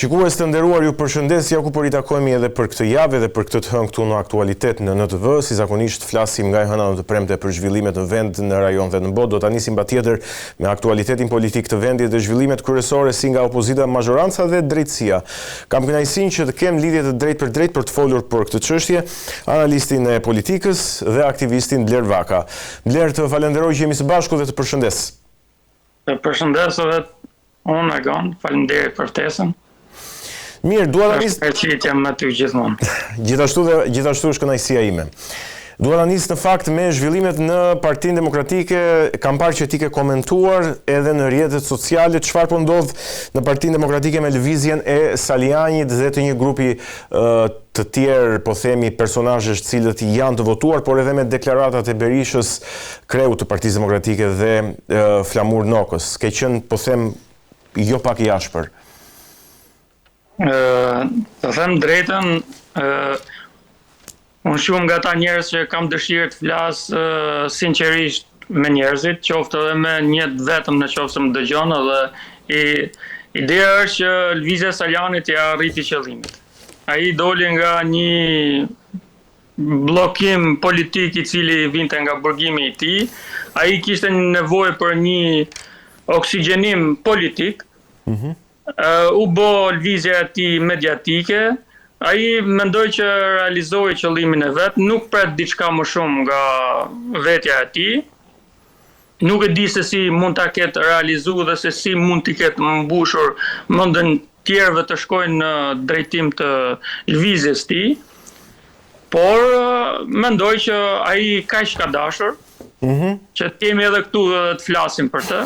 Shikues të nderuar, ju përshëndes, ja ku po ritakojmë edhe për këtë javë dhe për këtë të hënë këtu në aktualitet në NTV, si zakonisht flasim nga e hëna në të premte për zhvillimet në vend, në rajon dhe në botë. Do ta nisim patjetër me aktualitetin politik të vendit dhe zhvillimet kryesore si nga opozita, mazhoranca dhe drejtësia. Kam kënaqësinë që të kem lidhje të drejtë për të folur për këtë çështje, analistin e politikës dhe aktivistin Bler Vaka. Bler, të falenderoj që jemi së bashku dhe të përshëndes. Përshëndes edhe unë Agon, faleminderit për ftesën. Mirë, dua ta nis. Jam me ty gjithmonë. Gjithashtu është kënaqësia ime. Dua ta nis në fakt me zhvillimet në Partinë Demokratike. Kam parë që ti ke komentuar edhe në rrjetet sociale çfarë po ndodh në Partinë Demokratike me lëvizjen e Salianit dhe të një grupi të tjerë, po themi, personazhesh të cilët janë të votuar, por edhe me deklaratat e Berishës, kreu të Partisë Demokratike dhe Flamur Nokës. Ke qenë, po them, jo pak i ashpër. Të them drejtën, unë shumë nga ta njerëz që kam dëshirë të flas sinqerisht me njerëzit, qoftë edhe me njët vetëm në qoftë se më dëgjon, dhe ideja është që lëvizja e Salianit ja arriti qëllimit. Ai doli nga një bllokim politik i cili vinte nga burgimi i tij. Ai kishte nevojë për një oksigjenim politik. U bë lëvizja e tij mediatike. Ai mendoi që realizoi qëllimin e vet, nuk pret diçka më shumë nga vetja e tij. Nuk e di se si mund ta ketë realizuar dhe se si mund t'i ketë mbushur mendën tjerëve të shkojnë në drejtim të lëvizjes tij. Por mendoj që ai kaq ka dashur, që t'jemi edhe këtu dhe të flasim për të,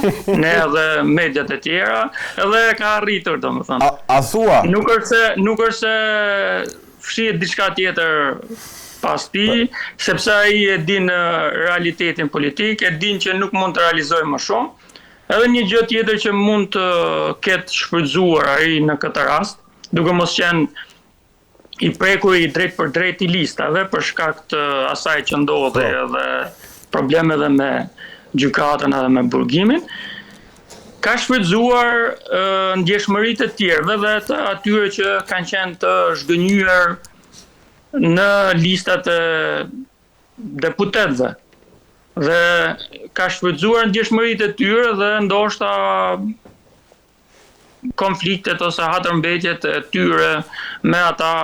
ne edhe mediat e tjera, edhe ka arritur, domethënë. A thua? Nuk është se fshihet diçka tjetër pas tij, sepse ai e din realitetin politik, e din që nuk mund të realizojë më shumë. Edhe një gjë tjetër që mund të ketë shfrytzuar ai në këtë rast, duke mos qenë i prekur i drejt për drejt i listave për shkak të asaj që ndodhi edhe problemeve me gjykatën edhe me burgimin, ka shfrytzuar ndjeshmëritë të tjerëve dhe të atyre që kanë qenë të zhgënjur në listat e deputetëve. Dhe ka shfrytzuar ndjeshmëritë e tyre dhe ndoshta konfliktet ose hatërmbetjet e tyre me ata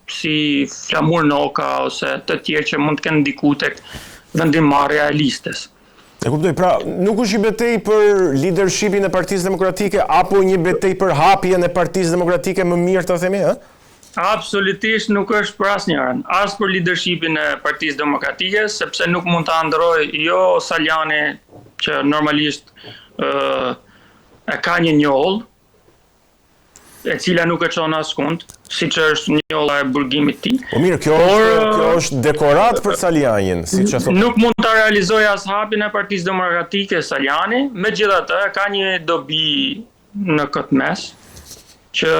si Flamur Noka ose të tjerë që mund të kenë ndikuar tek vendimmarrja e listës. E kuptoj, pra nuk është një betejë për leadershipin e Partisë Demokratike apo një betejë për hapjen e Partisë Demokratike më mirë, ta themi, ë? Absolutisht nuk është për asnjërin, as për leadershipin e Partisë Demokratike, sepse nuk mund ta ndrojë jo Saliani, që normalisht e ka një njoll, e cila nuk e çon askund, siç është njolla e burgimit të tij. Po mirë, kjo është dekorat për Salianin, siç e thotë. Nuk mund ta realizojë as hapjen e Partisë Demokratike Saliani, megjithatë ka një dobi në këtë mes që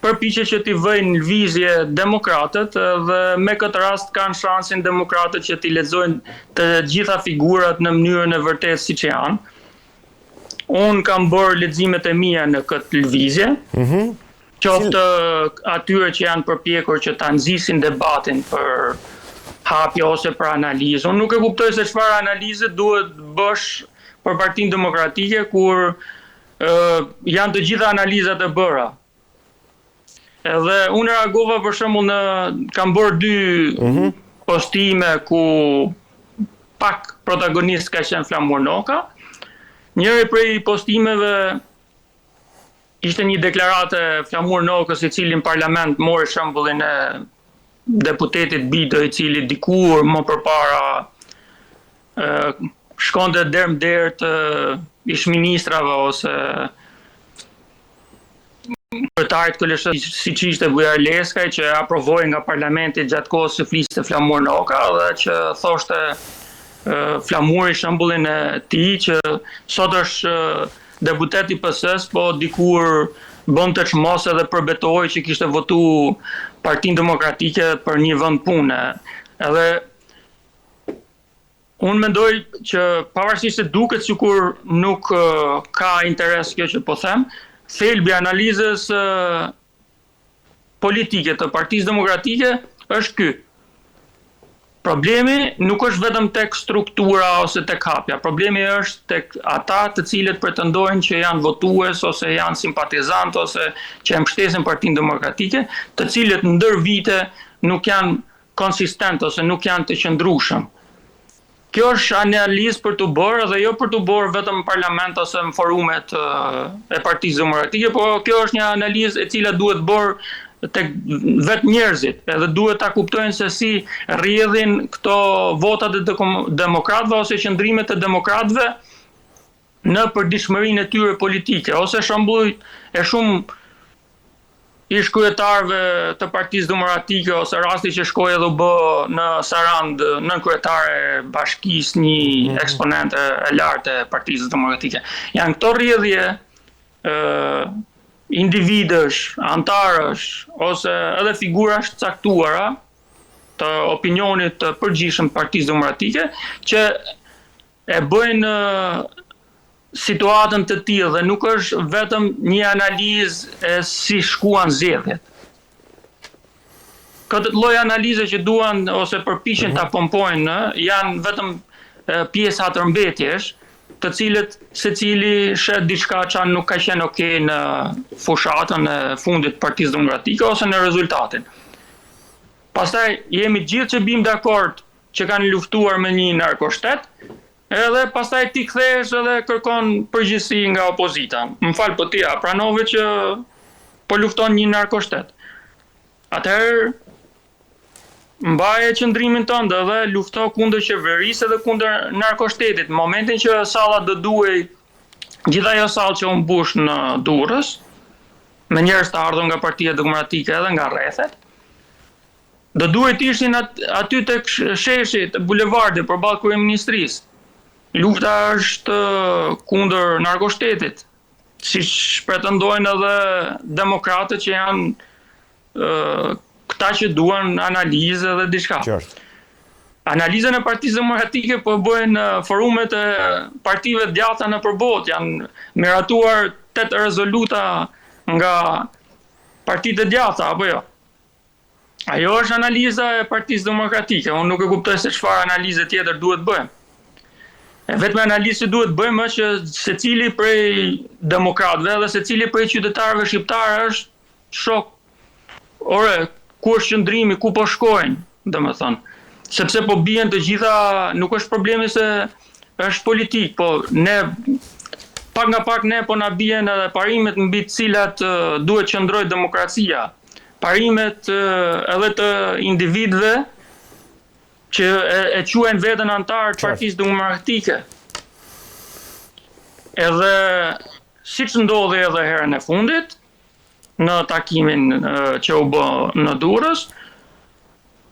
përpiqet që t'i vëjnë lëvizje demokratët dhe me këtë rast kanë shansin demokratët që t'i lexojnë të gjitha figurat në mënyrën e vërtetë siç janë. Unë kam bërë leximet e mia në këtë lëvizje, qoftë atyre që janë përpjekur që ta nxisin debatin për hapje ose për analizë. Unë nuk e kuptoj se çfarë analize duhet bësh për Partinë Demokratike kur janë të gjitha analizat e bëra. Edhe unë reagova për shembull kam bërë 2 postime ku pak protagonist ka qenë Flamur Noka. Njëri prej postimeve ishte një deklaratë e Flamur Nokës, i cili në parlament mori shembullin e deputetit Bito, i cili dikur më përpara shkonte derë të ish-ministrave ose kretarit KLSH, siç ishte Bujar Leskaj, që aprovoi nga parlamenti gjatë kohës që fliste Flamur Noka dhe që thoshte Flamuri shembullin e tij që sot është deputet i PS-s, po dikur bënte çmos edhe përbetoi që kishte votuar Partinë Demokratike për një vend pune. Edhe unë mendoj që pavarësisht se duket sikur nuk ka interes kjo që po them, thelbi analizës politike të Partisë Demokratike është ky. Problemi nuk është vetëm tek struktura ose tek hapja. Problemi është tek ata të cilët pretendojnë që janë votues ose janë simpatizantë ose që e mbështesin Partinë Demokratike, të cilët ndër vite nuk janë konsistent ose nuk janë të qëndrueshëm. Kjo është analizë për të bërë dhe jo për të bërë vetëm në parlament ose në forumet e Partisë Demokratike, por kjo është një analizë e cila duhet bërë tek vetë njerëzit, edhe duhet ta kuptojnë se si rrjedhin këto votat e demokratëve ose qëndrimet e demokratëve në përditshmërinë e tyre politike, ose shembull e shumë ish kryetarëve të Partisë Demokratike ose rasti që shkoi edhe u bë në Sarand nën kryetare e bashkisë një eksponente e lartë e Partisë Demokratike. Janë këto rrjedhje individësh, antarësh ose edhe figurash caktuara të opinionit të përgjithshëm të Partisë Demokratike që e bëjnë situatën të tillë dhe nuk është vetëm një analizë e si shkuan zgjedhjet. Këtë lloj analize që duan ose përpiqen ta pompojnë janë vetëm pjesa tërmbetjesh, të cilët secili shet diçka që nuk ka qenë okay në fushatën e fundit të Partisë Demokratike ose në rezultatin. Pastaj jemi gjithë që bim dakord që kanë luftuar me një narkoshtet, edhe pastaj ti kthehesh edhe kërkon përgjegjësi nga opozita. Më fal, po ti pranove që po lufton një narkoshtet. Atëherë mbaje qëndrimin tënd dhe lufto kundër qeverisë dhe kundër narkoshtetit. Në momentin që salla do duhej gjithë ajo sallë që u mbush në Durrës, me njerëz të ardhur nga Partia Demokratike edhe nga rrethet, do duhet ishin aty tek sheshi të bulevardit përballë kryeministrisë. Lufta është kundër narkoshtetit, siç pretendojnë edhe demokratët që janë këta që duan analizë dhe diçka. Analizën e Partisë Demokratike po bëjnë në forumet e partive të djatha në përbot, janë miratuar 8 rezoluta nga partitë e djatha, apo jo? Ajo është analiza e Partisë Demokratike, unë nuk e kuptoj se çfarë analize tjetër duhet bëjmë. E vetme analizë që duhet bëjmë është që secili prej demokratëve dhe secili prej qytetarëve shqiptarë është shok. Ore, ku është qëndrimi, ku po shkojnë, domethënë. Sepse po bien të gjitha, nuk është problemi se është politik, po ne pak nga pak ne po na bien edhe parimet mbi të cilat duhet qëndrojë demokracia. Parimet edhe të individëve që e quajnë veten antar të Partisë Demokratike. Edhe siç ndodhi edhe herën e fundit, në takimin që u bë në Durrës,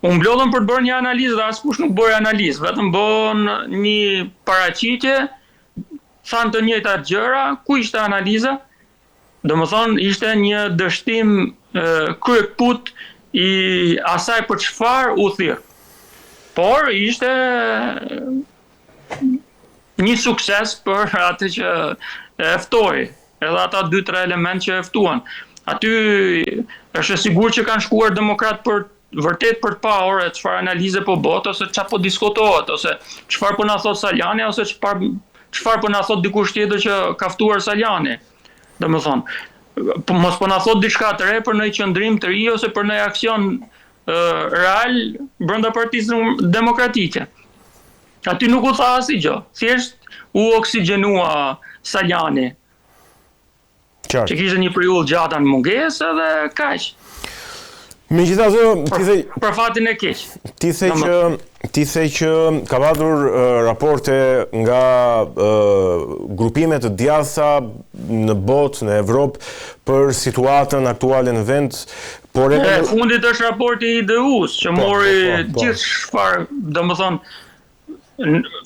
u mblodhën për të bërë një analizë dhe askush nuk bëri analizë, vetëm bën një paraqitje, thanë të njëjtat gjëra, ku ishte analiza? Domethënë ishte një dështim kryekput i asaj për çfarë u thirr. Por ishte një sukses për atë që e ftoi, edhe ata 2-3 elementë që e ftuan. Aty është e sigurt që kanë shkuar demokrat për vërtet për të parë çfarë analize po bëhet ose çfarë po diskutohet ose çfarë po na thot Sajani ose çfarë po na thot dikush tjetër që ka ftuar Sajani. Domethënë, mos po na thot diçka të re për një qëndrim të ri ose për një aksion real brenda Partisë Demokratike. Aty nuk u tha asgjë, thjesht u oksigjenua Sajani. Që kishte një periudhë gjatë në mungesë edhe kaq. Megjithatë, për fatin e keq. Ti the që ka patur raporte nga grupimet të djatha në botë, në Evropë, për situatën aktuale në vend, por e fundit është raporti i IDU-s që mori gjithë çfarë, domethënë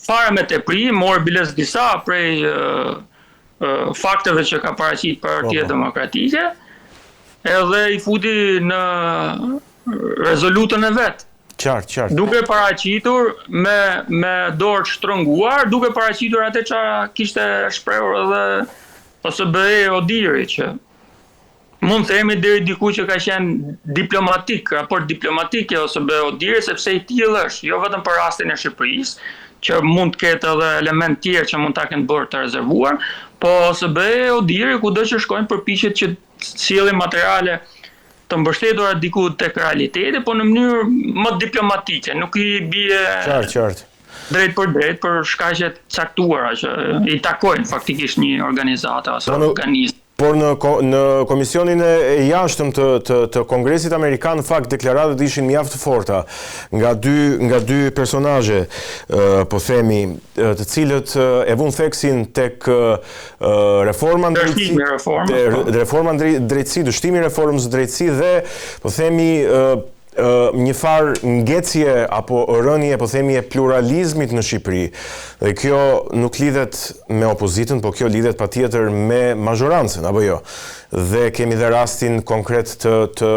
fare me tepri, mori biles disa prej fakteve që ka paraqit Partia Demokratike, edhe i futi në rezolutën e vet. Qartë. Duke paraqitur me dorë shtrënguar, duke paraqitur atë çfarë kishte shprehur edhe OSBE Odiri që mund të themi deri diku që ka qenë diplomatik, raport diplomatik OSBE Odiri, sepse I tillë është, jo vetëm për rastin e Shqipërisë, që mund të ketë edhe element tjerë që mund ta kenë bërë të rezervuar, po OSBE Odiri kudo që shkojnë përpiqet që sjellin materiale të mbështetura diku tek realiteti, po në mënyrë më diplomatike, nuk I bie Qartë. drejt për drejt për shkaqe të caktuara që I takojnë faktikisht një organizatë ose organizëm. Por në komisionin e jashtëm të Kongresit Amerikan, në fakt deklaratat ishin mjaft të forta nga dy personazhe, po themi, të cilët e vënë theksin tek reforma drejtësi, dështimi reformës drejtësi dhe, po themi, një farë ngecje apo rënje, po themi, e pluralizmit në Shqipëri. Dhe kjo nuk lidhet me opozitën, po kjo lidhet patjetër me mazhorancën, apo jo. Dhe kemi dhe rastin konkret të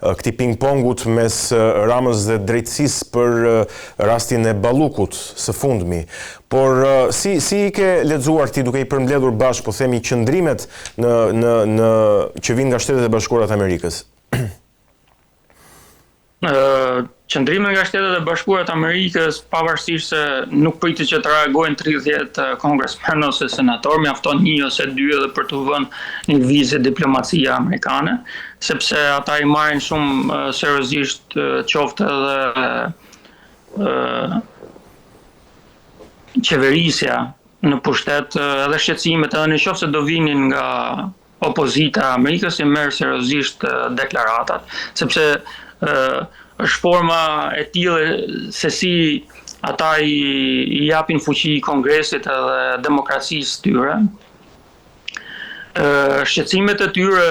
këtij ping-pongut mes Ramës dhe drejtësisë për rastin e Ballukut së fundmi. Por si I ke lexuar ti duke I përmbledhur bashkë, po themi, qëndrimet që vinë nga Shtetet e Bashkuara të Amerikës? Qëndrimet nga Shtetet e Bashkuara të Amerikës, pavarësisht se nuk pritet që të reagojnë 30 kongresmen ose senator, mjafton 1 ose 2 edhe për të vënë një vizë diplomacia amerikane, sepse ata I marrin shumë seriozisht qoftë edhe qeverisja në pushtet, edhe shqetësimet, edhe në qoftë se do vinin nga opozita e Amerikës, I merr seriozisht deklaratat, sepse është forma e tillë se si ata I japin fuqi Kongresit edhe demokracisë tyre. Shqetësimet e tyre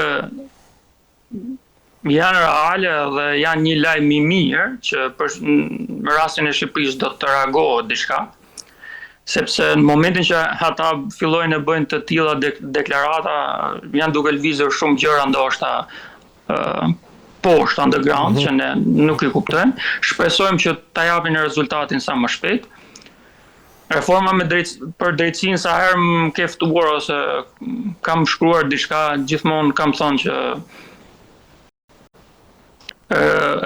janë reale dhe janë një lajm I mirë që në rastin e Shqipërisë do të reagohet diçka, sepse në momentin që ata fillojnë të bëjnë të tilla deklarata, janë duke lëvizur shumë gjëra ndoshta poshtë underground, që ne nuk I kuptojmë. Shpresojmë që ta japin rezultatin sa më shpejt. Reforma për drejtësinë sa herë më ke ftuar ose kam shkruar diçka, gjithmonë kam thënë që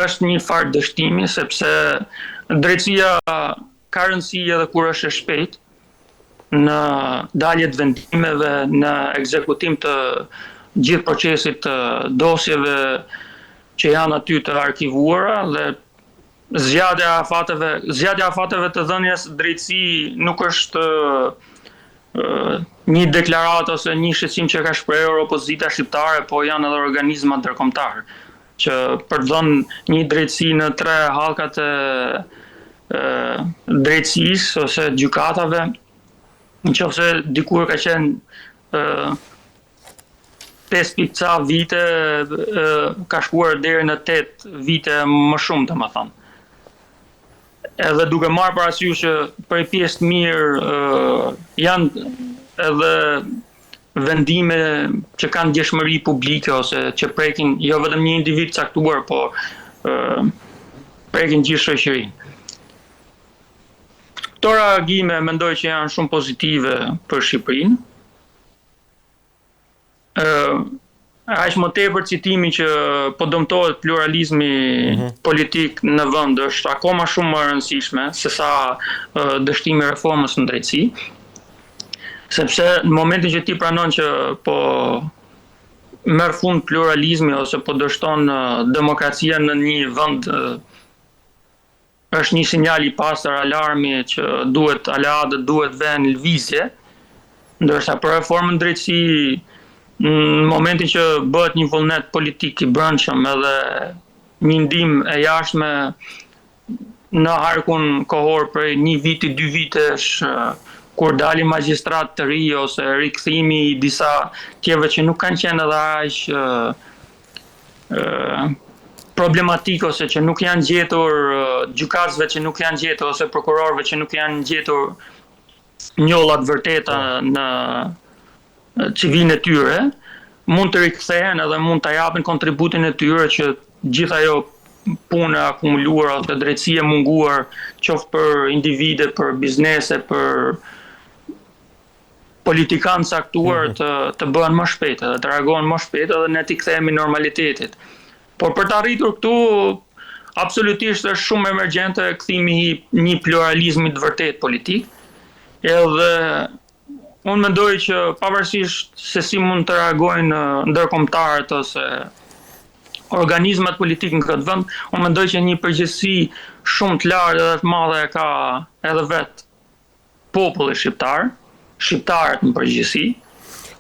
është një farë dështimi, sepse drejtësia ka rëndësi edhe kur është e shpejt në dalje të vendimeve, në ekzekutim të gjithë procesit të dosjeve që janë aty të arkivuara, dhe zgjatja e afateve të dhënies drejtësi nuk është një deklaratë ose një shqetësim që ka shprehur opozita shqiptare, po janë edhe organizma ndërkombëtar që për të dhënë një drejtësi në 3 hallkat e drejtësisë ose gjykatave, nëse dikur ka qenë 5 vite, ka shkuar deri në 8 vite më shumë, domethënë. Edhe duke marrë parasysh që për pjesë të mirë janë edhe vendime që kanë ndjeshmëri publike ose që prekin jo vetëm një individ caktuar, po prekin gjithë shoqërinë. Këto reagime mendoj që janë shumë pozitive për Shqipërinë. Aq më tepër citimi që po dëmtohet pluralizmi politik në vend është akoma shumë më e rëndësishme se sa dështimi I reformës në drejtësi, sepse në momentin që ti pranon që po merr fund pluralizmi ose po dështon demokracia në një vend, është një sinjal I pastër alarmi që duhet vënë lëvizje, ndërsa për reformën drejtësi në momentin që bëhet një vullnet politik I brendshëm edhe një ndihmë e jashtme në harkun kohor prej 1 viti, 2 vitesh, kur dalin magjistrat të ri ose rikthimi I disa tjerëve që nuk kanë qenë edhe aq problematik ose që nuk janë gjetur, gjykatësve që nuk janë gjetur ose prokurorëve që nuk janë gjetur njollat vërteta në civilin e tyre, mund të rikthehen edhe mund të japin kontributin e tyre që gjithë ajo punë akumuluar ose drejtësi e munguar, qoftë për individe, për biznese, për politikanë caktuar të bëhen më shpejt dhe të reagohen më shpejt dhe ne t'i kthehemi normalitetit. Por për të arritur këtu, absolutisht është shumë emergjente kthimi i një pluralizmi të vërtet politik. Edhe unë mendoj që pavarësisht se si mund të reagojnë ndërkombëtarët ose organizmat politik në këtë vend, unë mendoj që një përgjegjësi shumë të lartë dhe të madhe ka edhe vetë populli shqiptar, shqiptarët në përgjithësi,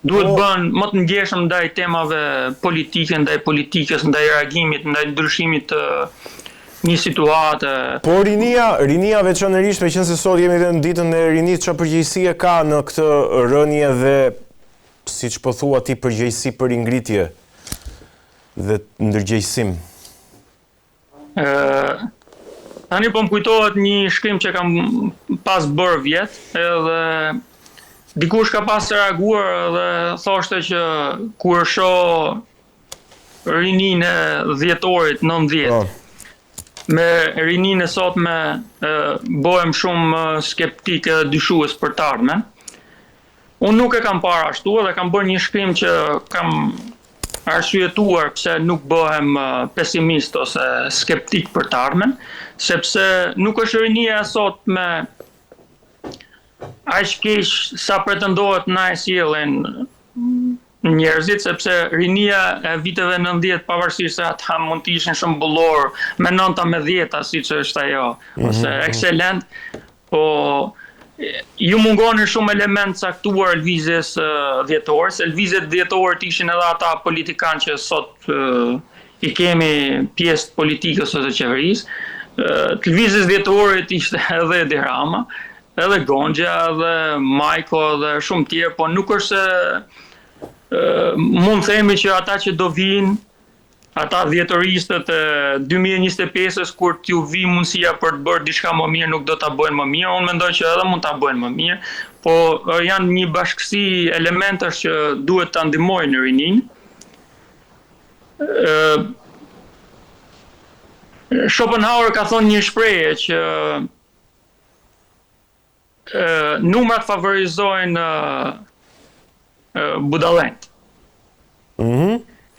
duhet bën më të ndjeshëm ndaj temave politike, ndaj politikës, ndaj reagimit, ndaj ndryshimit të një situate. Po rinia veçanërisht, meqense sot jemi në ditën e rinisë, çfarë përgjegjësie ka në këtë rënje dhe siç po thua ti përgjegjësi për ingritje dhe ndërgjegjësim? Tani po më kujtohet një shkrim që kam pas bërë vjet, edhe dikush ka pas reaguar dhe thoshte që kur shoh rinin e dhjetorit 90, me rinin e sotme bëhem shumë skeptik e dyshues për të ardhmen. Unë nuk e kam parë ashtu dhe kam bërë një shkrim që kam arsyetuar pse nuk bëhem pesimist ose skeptik për të ardhmen, sepse nuk është rinia e sotme aq keq sa pretendohet na e sjellin njerëzit, sepse rinia e viteve 90, pavarësisht se ata mund të ishin shumë bullor me 9-ta me 10-ta, siç është ajo, ose ekselent, po ju mungonin shumë element caktuar lëvizjes dhjetore, se lëvizjet dhjetore ishin edhe ata politikanë që sot i kemi pjesë të politikës ose qeverisë. Të lëvizjes dhjetorit ishte edhe Edi Rama, edhe Gonxha, edhe Majko dhe shumë tjerë, po nuk është se mund themi që ata që do vinë, ata dhjetoristët e 2025-s, kur t'ju vi mundësia për të bërë diçka më mirë, nuk do ta bëjnë më mirë. Unë mendoj që edhe mund ta bëjnë më mirë, po janë një bashkësi elementesh që duhet ta ndihmojnë në rinin. Schopenhauer ka thonë një shprehje që numrat favorizojnë budallent.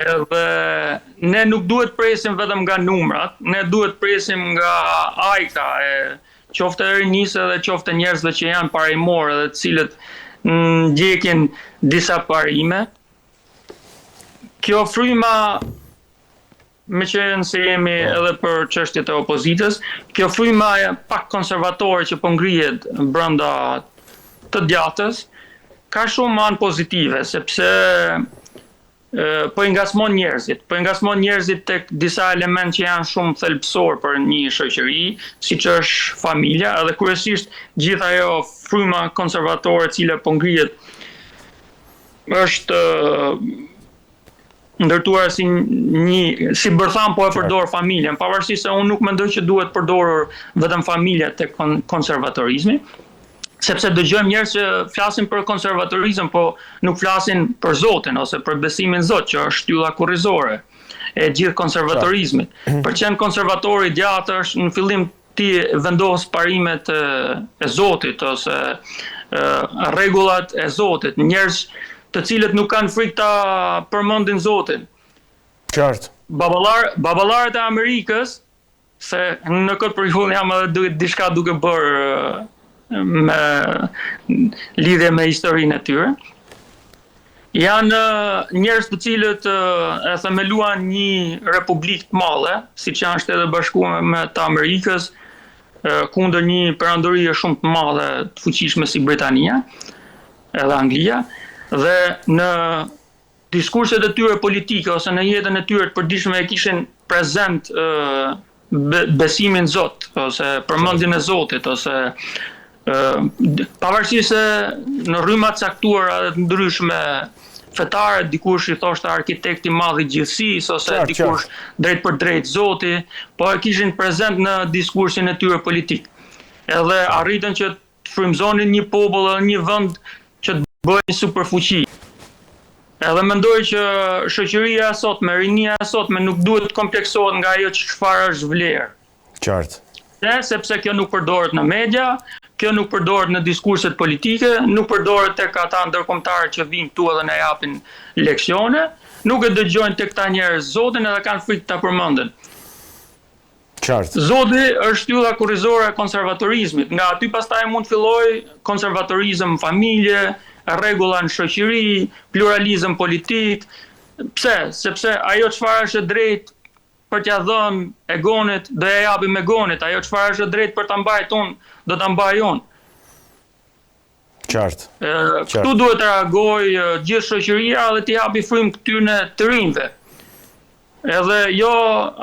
Edhe ne nuk duhet presim vetëm nga numrat, ne duhet presim nga ajka e qoftë e rinisë dhe qoftë njerëzve që janë parimorë dhe të cilët ndjekin disa parime. Kjo fryma, me qenë se jemi edhe për çështjet e opozitës, kjo fryma pak konservatore që po ngrihet brenda të djatës, ka shumë anë pozitive, sepse po i ngasmon njerëzit tek disa elementë që janë shumë thelbësor për një shoqëri, siç është familja, edhe kryesisht gjithë ajo fryma konservatore e cila po ngrihet është ndërtuar si bërtham, po e përdor familjen, pavarësisht se unë nuk mendoj që duhet përdorur vetëm familja tek konservatorizmi, sepse dëgjojmë njerëz që flasin për konservatorizëm, po nuk flasin për Zotin ose për besimin Zot, që është shtylla kurrizore e gjithë konservatorizmit. Për qenë konservatori gjatë është në fillim ti vendos parimet e Zotit ose rregullat e Zotit, njerëz të cilët nuk kanë frikë ta përmendin Zotin. Qartë. Baballarët e Amerikës, se në këtë periudhë jam edhe diçka duke bërë me lidhje me historinë e tyre. Janë njerëz të cilët e themeluan një republikë të madhe, siç janë Shtetet Bashkuara të Amerikës, kundër një perandorie shumë të madhe të fuqishme si Britania, edhe Anglia, dhe në diskurset e tyre politike ose në jetën e tyre të përditshme e kishin prezent besimin Zot, ose përmendjen e Zotit, ose pavarësisht se në rryma caktuara të ndryshme fetare, dikush i thoshte arkitekti i madh i gjithësisë, ose dikush drejt për drejt Zoti, po e kishin prezent në diskursin e tyre politik. Edhe arritën që të frymëzonin një popull dhe një vend që të bëjë një superfuqi. Edhe mendoj që shoqëria e sotme, rinia e sotme nuk duhet të kompleksohet nga ajo çfarë është vlerë. Qartë. Sepse kjo nuk përdoret në media, kjo nuk përdoret në diskurset politike, nuk përdoret tek ata ndërkombëtarë që vinë këtu edhe na japin leksione, nuk e dëgjojnë tek këta njerëz Zotin edhe kanë frikë ta përmenden. Qartë. Zoti është ylla kurrizore e konservatorizmit. Nga aty pastaj mund të fillojë konservatorizëm familje, rregulla në shoqëri, pluralizëm politik. Pse? Sepse ajo çfarë është e drejtë për t'ia dhënë Egonit, do ja japim Egonit. Ajo çfarë është e drejtë për ta mbajtur unë, do ta mbaj unë. Qartë. Këtu duhet të reagojë gjithë shoqëria dhe t'i japi frymë këtyre të rinjve. Edhe jo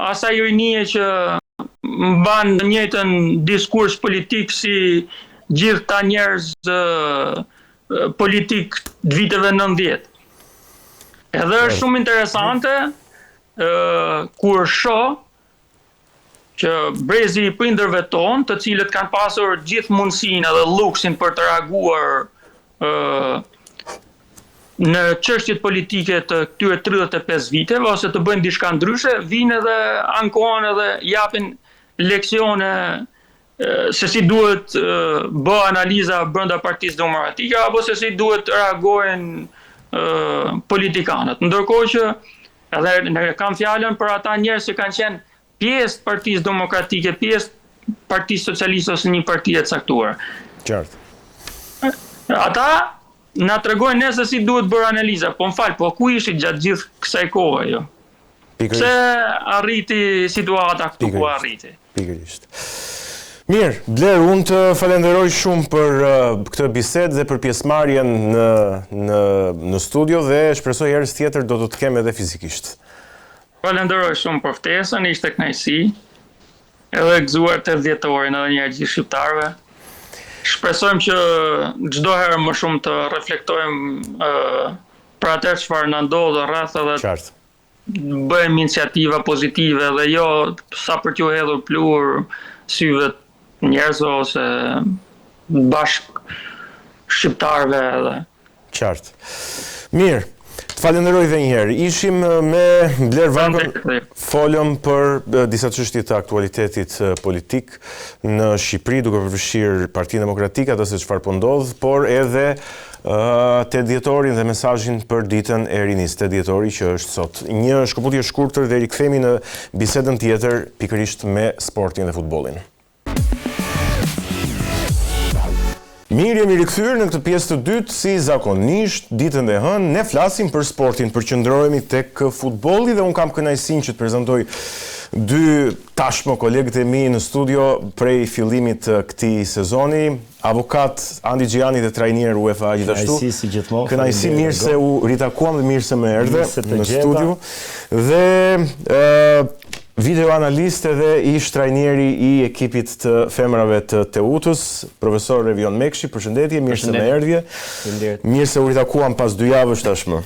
asaj rinie që mban në njëjtën diskurs politik si gjithë ta njerëz politik të viteve 90. Edhe është shumë interesante kur shoh që brezi i prindërve tonë, të cilët kanë pasur gjithë mundësinë edhe luksin për të reaguar në çështjet politike të këtyre 35 viteve ose të bëjnë diçka ndryshe, vinë edhe ankohen edhe japin leksione se si duhet bë analiza brenda Partisë Demokratike apo se si duhet reagojnë politikanët. Ndërkohë që edhe ne kam fjalën për ata njerëz që kanë qenë pjesë të Partisë Demokratike, pjesë Partisë Socialiste ose një parti e caktuar. Qartë. Ata na tregojnë ne se si duhet bërë analiza. Po m'fal, po ku ishit gjatë gjithë kësaj kohe jo? Pse arriti situata këtu ku arriti? Pikërisht. Mirë, Bler, unë të falenderoj shumë për këtë bisedë dhe për pjesëmarrjen në studio dhe shpresoj herës tjetër do të kem edhe fizikisht. Falenderoj shumë për ftesën, ishte kënaqësi. Edhe gëzuar 80 dhjetorin edhe një herë gjithë shqiptarëve. Shpresojmë që çdo herë më shumë të reflektojmë për atë çfarë na ndodh rreth edhe Qartë. bëjmë iniciativa pozitive dhe jo sa për t'ju hedhur plur syve njerëzve ose bashk shqiptarëve edhe. Qartë. Mirë. Të falenderoj dhe njëherë. Ishim me Bler Vakën, folëm për disa çështje të aktualitetit politik në Shqipëri, duke përfshirë Partinë Demokratike, atë se çfarë po ndodh, por edhe 8 dhjetorin dhe mesazhin për ditën e rinisë, 8 dhjetori që është sot. Një shkëputje shkurtër dhe rikthehemi në bisedën tjetër pikërisht me sportin dhe futbollin. Mirë, jemi rikthyer në këtë pjesë të dytë, si zakonisht, ditën e hënë, ne flasim për sportin, përqendrohemi tek futbolli dhe unë kam kënaqësinë që të prezantoj dy tashmë kolegët e mi në studio prej fillimit të këtij sezoni, avokat Andi Xhiani dhe trajner UEFA gjithashtu. Kënaqësi si gjithmonë. Kënaqësi, mirë se u ritakuam dhe mirë se më erdhe në studio. Dhe video analiste dhe ish trajneri i ekipit të femrave të Teutës, profesor Revion Mekshi, përshëndetje, mirë se më erdhje. Mirë se u ritakuam pas 2 javësh tashmë.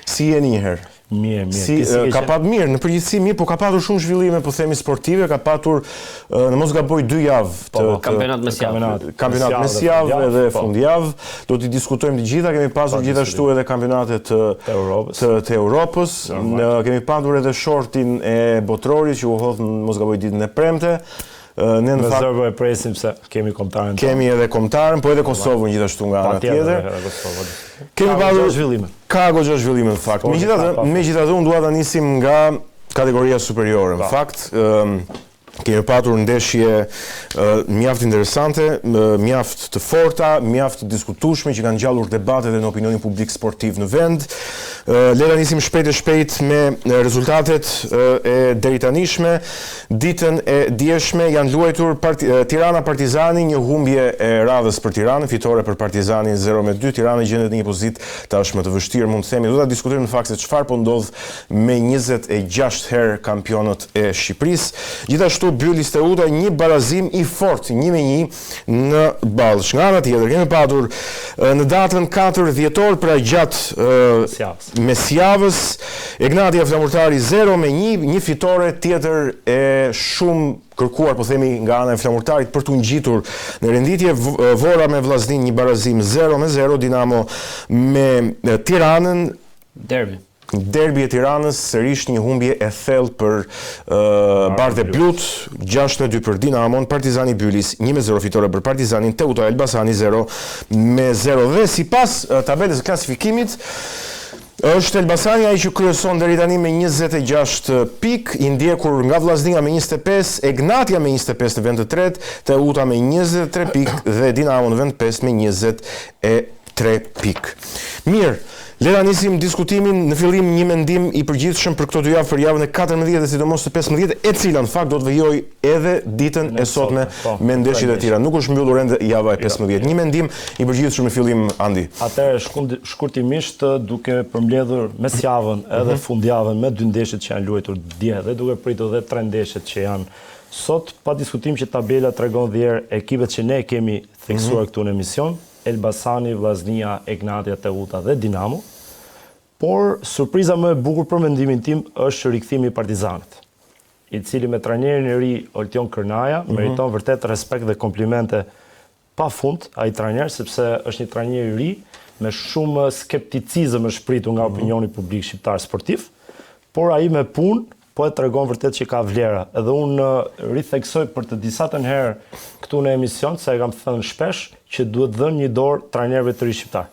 Si jeni një herë? Mirë. Ka patur mirë, në përgjithësi mirë, po ka patur shumë zhvillime, po themi sportive, ka patur, në mos gaboj 2 javë të kampionat mesjavë. Kampionat mesjavë edhe fundjavë. Do t'i diskutojmë të gjitha, kemi pasur gjithashtu edhe kampionatet të Europës. Kemi pasur edhe shortin e botrorit që u hodh në mos gaboj ditën e premte. Ne në fakt e presim se kemi kombëtaren. Kemi edhe kombëtaren, po edhe Kosovën gjithashtu nga ana tjetër. Kemi pasur zhvillime. Ka goxha zhvillime në fakt. Megjithatë unë dua ta nisim nga kategoria superiore. Në fakt, kemi patur ndeshje mjaft interesante, mjaft të forta, mjaft të diskutueshme që kanë ngjallur debate dhe në opinionin publik sportiv në vend. Le ta nisim shpejt me rezultatet e deritanishme. Ditën e djeshme janë luajtur Tirana Partizani, një humbje e radhës për Tiranën, fitore për Partizanin 0-2. Tirana gjendet në një pozitë tashmë të vështirë, mund të themi. Do ta diskutojmë në fakt se çfarë po ndodh me 26 herë kampionët e Shqipërisë. Gjithashtu Byllis Teuta një barazim i fortë 1-1 në Ballsh. Nga ana tjetër kemi patur në datën 4 dhjetor, pra gjatë mesjavës, Egnatia Flamurtari 0-1, një fitore tjetër e shumë kërkuar, po themi, nga ana e Flamurtarit për t'u ngjitur në renditje. Vora me Vllaznin një barazim 0-0, Dinamo me Tiranën. Derbi. Derbi e Tiranës sërish një humbje e thellë për Bardhe Blut, 6-2 për Dinamon, Partizani Bylis 1-0 fitore për Partizanin, Teuta Elbasani 0-0. Dhe sipas tabelës së klasifikimit, është Elbasani ai që kryeson deri tani me 26 pikë, i ndjekur nga Vllaznia me 25, Egnatia me 25 në vend të tretë, Teuta me 23 pikë dhe Dinamo në vend 5 me 23 pikë. Mirë, le ta nisim diskutimin. Në fillim një mendim i përgjithshëm për këto dy javë, për javën e 14 dhe sidomos të 15, e cila në fakt do të vijojë edhe ditën e sotme me ndeshjet e tjera. Nuk është mbyllur ende java e 15. Një mendim i përgjithshëm në fillim, Andi. Atëherë shkurtimisht duke përmbledhur mesjavën edhe fundjavën me 2 ndeshjet që janë luajtur dje dhe duke pritur edhe 3 ndeshjet që janë sot, pa diskutim që tabela tregon dhier ekipet që ne kemi theksuar këtu në emision. Elbasani, Vllaznia, Egnatia, Teuta dhe Dinamo. Por surpriza më e bukur për mendimin tim është rikthimi i Partizanit, i cili me trajnerin e ri Oltion Kërnaja meriton vërtet respekt dhe komplimente pafund ai trajner, sepse është një trajner i ri me shumë skepticizëm është shpritur nga opinioni publik shqiptar sportiv, por ai me punë po e tregon vërtet që ka vlera. Edhe unë ritheksoj për të disatën herë këtu në emision, se e kam thënë shpesh, që duhet dhënë një dorë trajnerëve të ri shqiptar.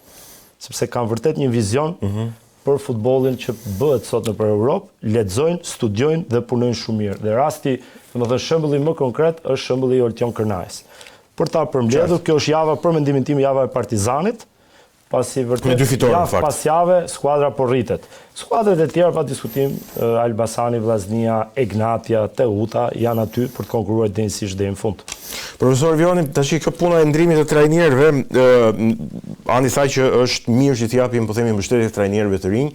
Sepse kanë vërtet një vizion për futbollin që bëhet sot nëpër Europë, lexojnë, studiojnë dhe punojnë shumë mirë. Dhe rasti, domethënë shembulli më konkret është shembulli i Oltion Kërnajës. Për ta përmbledhur, kjo është java për mendimin tim java e Partizanit, pasi vërtet javë pas jave skuadra po rritet. Skuadrat e tjera pa diskutim, Elbasani, Vllaznia, Egnatia, Teuta janë aty për të konkuruar denjësisht deri në fund. Profesor Vioni, tash kjo puna e ndrimit të trajnerëve, Andi tha që është mirë që t'i japim, po themi, mbështetje trajnerëve të rinj.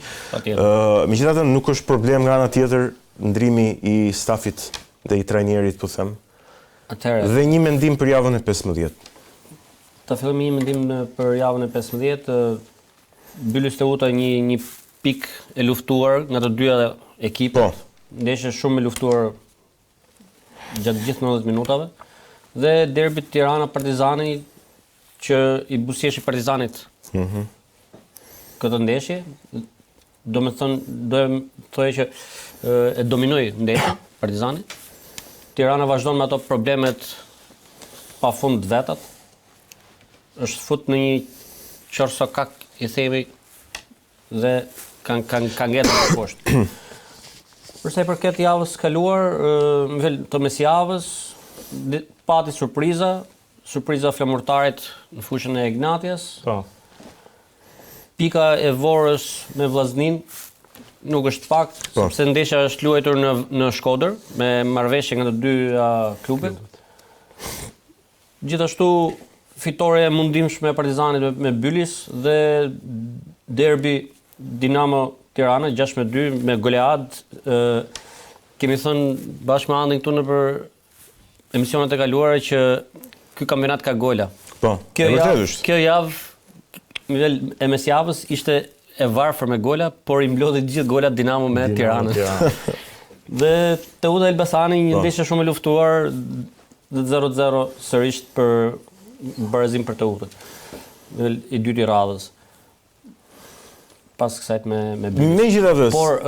Megjithatë nuk është problem nga ana tjetër ndrimi i stafit dhe i trajnerit, po them. Dhe një mendim për javën e 15. Të fillojmë një mendim për javën e 15, Bylis Teuta një pik e luftuar nga të dyja ekipet. Ndeshje shumë e luftuar gjatë gjithë 90 minutave. Dhe derbi Tirana Partizani që i buzëqeshi Partizanit këtë ndeshje, do të thojë që e dominoi ndeshjen Partizani. Tirana vazhdon me ato problemet pafund vetat. Është fut në një qorsokak, i themi, dhe kanë ngjetur poshtë. Për sa i përket javës kaluar, të mesjavës, pati surpriza flamurtarit në fushën e Egnatias. Pika e Vorës me Vllaznin nuk është pak, sepse ndeshja është luajtur në Shkodër me marrëveshje nga të dy klubet. Gjithashtu fitore e mundimshme e Partizanit me Bylis dhe derbi Dinamo Tirana 6-2 me golead. Kemi thënë bashkë me Andin këtu nëpër emisionet e kaluara që ky kampionat ka gola. Kjo javë e mesjavës ishte e varfër me gola, por i mblodhi gjithë golat Dinamo me Tiranën. Dhe Teuta Elbasani një ndeshje shumë e luftuar, 0-0 sërish për barazim për Teutën. I dyti radhës. Pas kësajt me Bylis. Megjithatë, por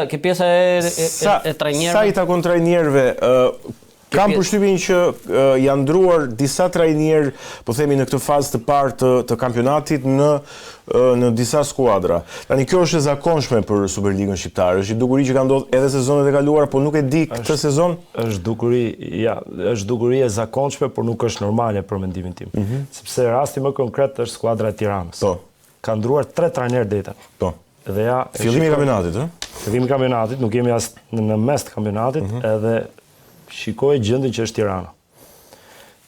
ke pjesa e trajnerëve. Sa i takon trajnerëve, kam përshtypjen që janë ndruar disa trajnerë, po themi në këtë fazë të parë të kampionatit në disa skuadra. Tani kjo është e zakonshme për Superligën shqiptare. Është dukuri që ka ndodhur edhe sezonet e kaluara, por nuk e di këtë sezon. Është dukuri e zakonshme, por nuk është normale për mendimin tim. Sepse rasti më konkret është skuadra e Tiranës. Ka ndruar 3 trajnerë deri tani. Dhe ja, fillimi i kampionatit, Fillimi i kampionatit, nuk jemi as në mes të kampionatit, edhe shikoj gjendjen që është Tirana.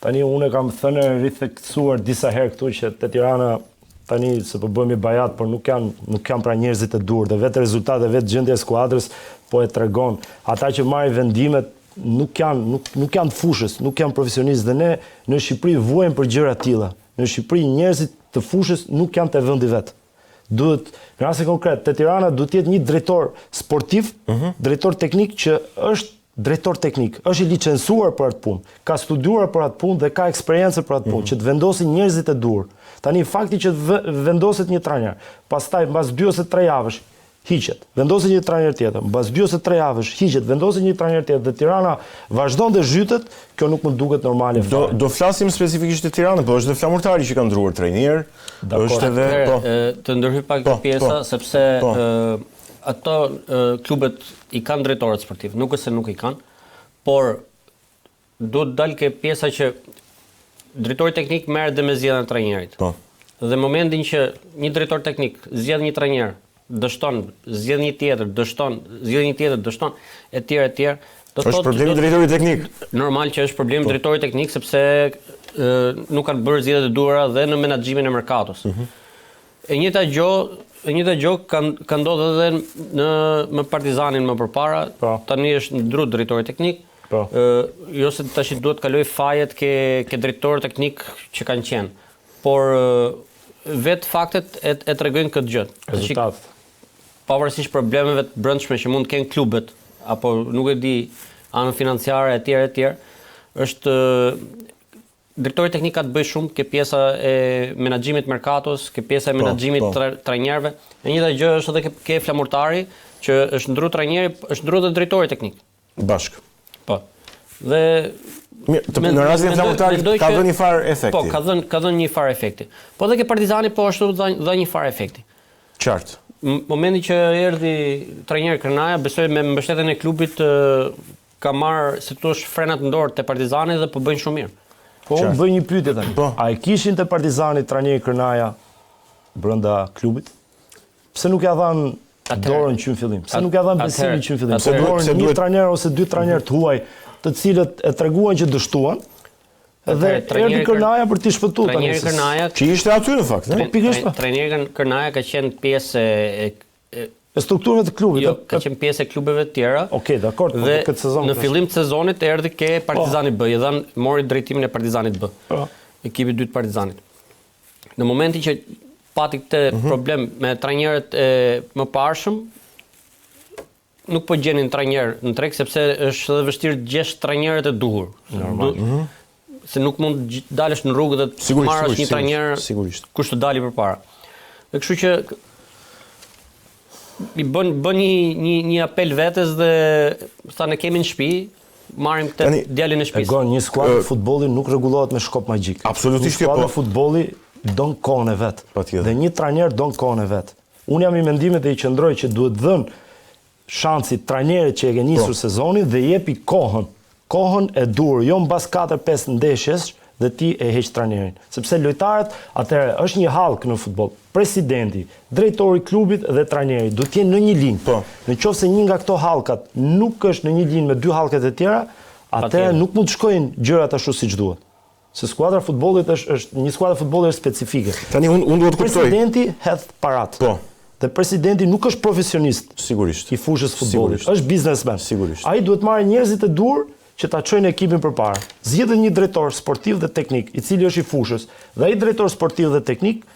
Tani unë kam thënë ritheksuar disa herë këtu që te Tirana tani se po bëhemi bajat, por nuk kanë pra njerëzit e dur, dhe vetë rezultate, vetë gjendja e skuadrës po e tregon. Ata që marrin vendimet nuk janë fushës, nuk janë profesionistë, dhe ne në Shqipëri vuajmë për gjëra të tilla. Në Shqipëri njerëzit të fushës nuk janë te vendi vet. Duhet, në rast konkret, te Tirana duhet të jetë një drejtor sportiv, drejtor teknik që është drejtor teknik, është i licencuar për atë punë, ka studiuar për atë punë dhe ka eksperiencë për atë punë, që të vendosin njerëzit e dur. Tani fakti që vendoset një trajner, pastaj mbas 2 ose 3 javësh, hiqet, vendoset një trajner tjetër, mbas 2 ose 3 javësh hiqet, vendoset një trajner tjetër dhe Tirana vazhdon dhe zhytet, kjo nuk më duket normale fare. Do flasim specifikisht të Tiranës, po është dhe Flamurtari që ka ndruar trajner, është edhe të ndërhyj pak pjesa sepse ato klubet i kanë drejtorët sportiv, nuk është se nuk i kanë, por duhet dalë ke pjesa që drejtori teknik merret dhe me zgjedhjen e trajnerit. Dhe momentin që një drejtor teknik zgjedh një trajner, dështon, zgjedh një tjetër, dështon, zgjedh një tjetër, dështon, etj. Është problemi drejtorit teknik. Normal që është problemi drejtorit teknik sepse nuk kanë bërë zgjedhjet e duhura dhe në menaxhimin e merkatos. E njëjta gjë ka ndodhur edhe me Partizanin më përpara. Tani është ndrur drejtori teknik. Jo se tash duhet kaloj fajet ke drejtor teknik që kanë qenë. Por vetë faktet e tregojnë këtë gjë. Rezultat. Pavarësisht problemeve të brendshme që mund të kenë klubet, apo nuk e di, anën financiare etj, është drejtori teknik ka të bëjë shumë ke pjesa e menaxhimit merkatos, ke pjesa e menaxhimit trajnerëve. E njëjta gjë është edhe ke Flamurtari, që është ndruar trajneri, është ndruar edhe drejtori teknik. Bashk. Po. Dhe në rastin e Flamurtarit ka dhënë një farë efekti. Po, ka dhënë një farë efekti. Po edhe ke Partizani po ashtu dha një farë efekti. Qartë. Momenti që erdhi trajner Kërnaja, besoj me mbështetjen e klubit ka marrë, si thua, frenat në dorë te Partizani dhe po bëjnë shumë mirë. Po unë bëj një pyetje tani. A e kishin te Partizani trajneri Kërnaja brenda klubit? Pse nuk ja dhan dorën që në fillim? Pse nuk ja dhan besimin që në fillim? Se dorën një trajner ose 2 trajner të huaj, të cilët e treguan që dështuan, dhe erdhi Kërnaja për t'i shpëtuar tani. Trajneri Kërnaja që ishte aty në fakt, Trajneri Kërnaja ka qenë pjesë e strukturave të klubit. Jo, ka qenë pjesë e klubeve të tjera. Okej, dakor, po këtë sezon. Në fillim të sezonit erdhi ke Partizani B, i mori drejtimin e Partizanit B. Ekipi i dytë Partizanit. Në momentin që pati këtë problem me trajnerët e mëparshëm, nuk po gjenin trajner në treg sepse është edhe vështirë të gjesh trajnerët e duhur. Normal. Se nuk mund dalësh në rrugë dhe të marrësh një trajner kush të dali përpara. Dhe kështu që i bën një apel vetes dhe sa ne kemi në shtëpi, marrim këtë djalin e shtëpisë. Egon, një skuadër futbolli nuk rregullohet me shkop magjik. Absolutisht jo. Një skuadër futbolli don kohën e vet. Dhe një trajner don kohën e vet. Unë jam i mendimit dhe i qëndroj që duhet dhënë shansi trajnerit që e ke nisur sezonin dhe jepi kohën e dur, jo mbas 4-5 ndeshjes dhe ti e heq trajnerin. Sepse lojtarët, atëherë është një hallk në futboll. Presidenti, drejtori i klubit dhe trajneri duhet të jenë në një linjë. Në qoftë se një nga këto hallkat nuk është në një linjë me 2 hallkat e tjera, atëherë nuk mund të shkojnë gjërat ashtu siç duhet. Se skuadra e futbollit është një skuadër futbolli specifike. Tani unë duhet të kuptoj. Presidenti hedh parat. Dhe presidenti nuk është profesionist. Sigurisht. I fushës futbollit. Është biznesmen. Sigurisht. Ai duhet marrë njerëzit e dur që ta çojnë ekipin përpara. Zgjedhë një drejtor sportiv dhe teknik, i cili është i fushës. Dhe ai drejtor sportiv dhe teknik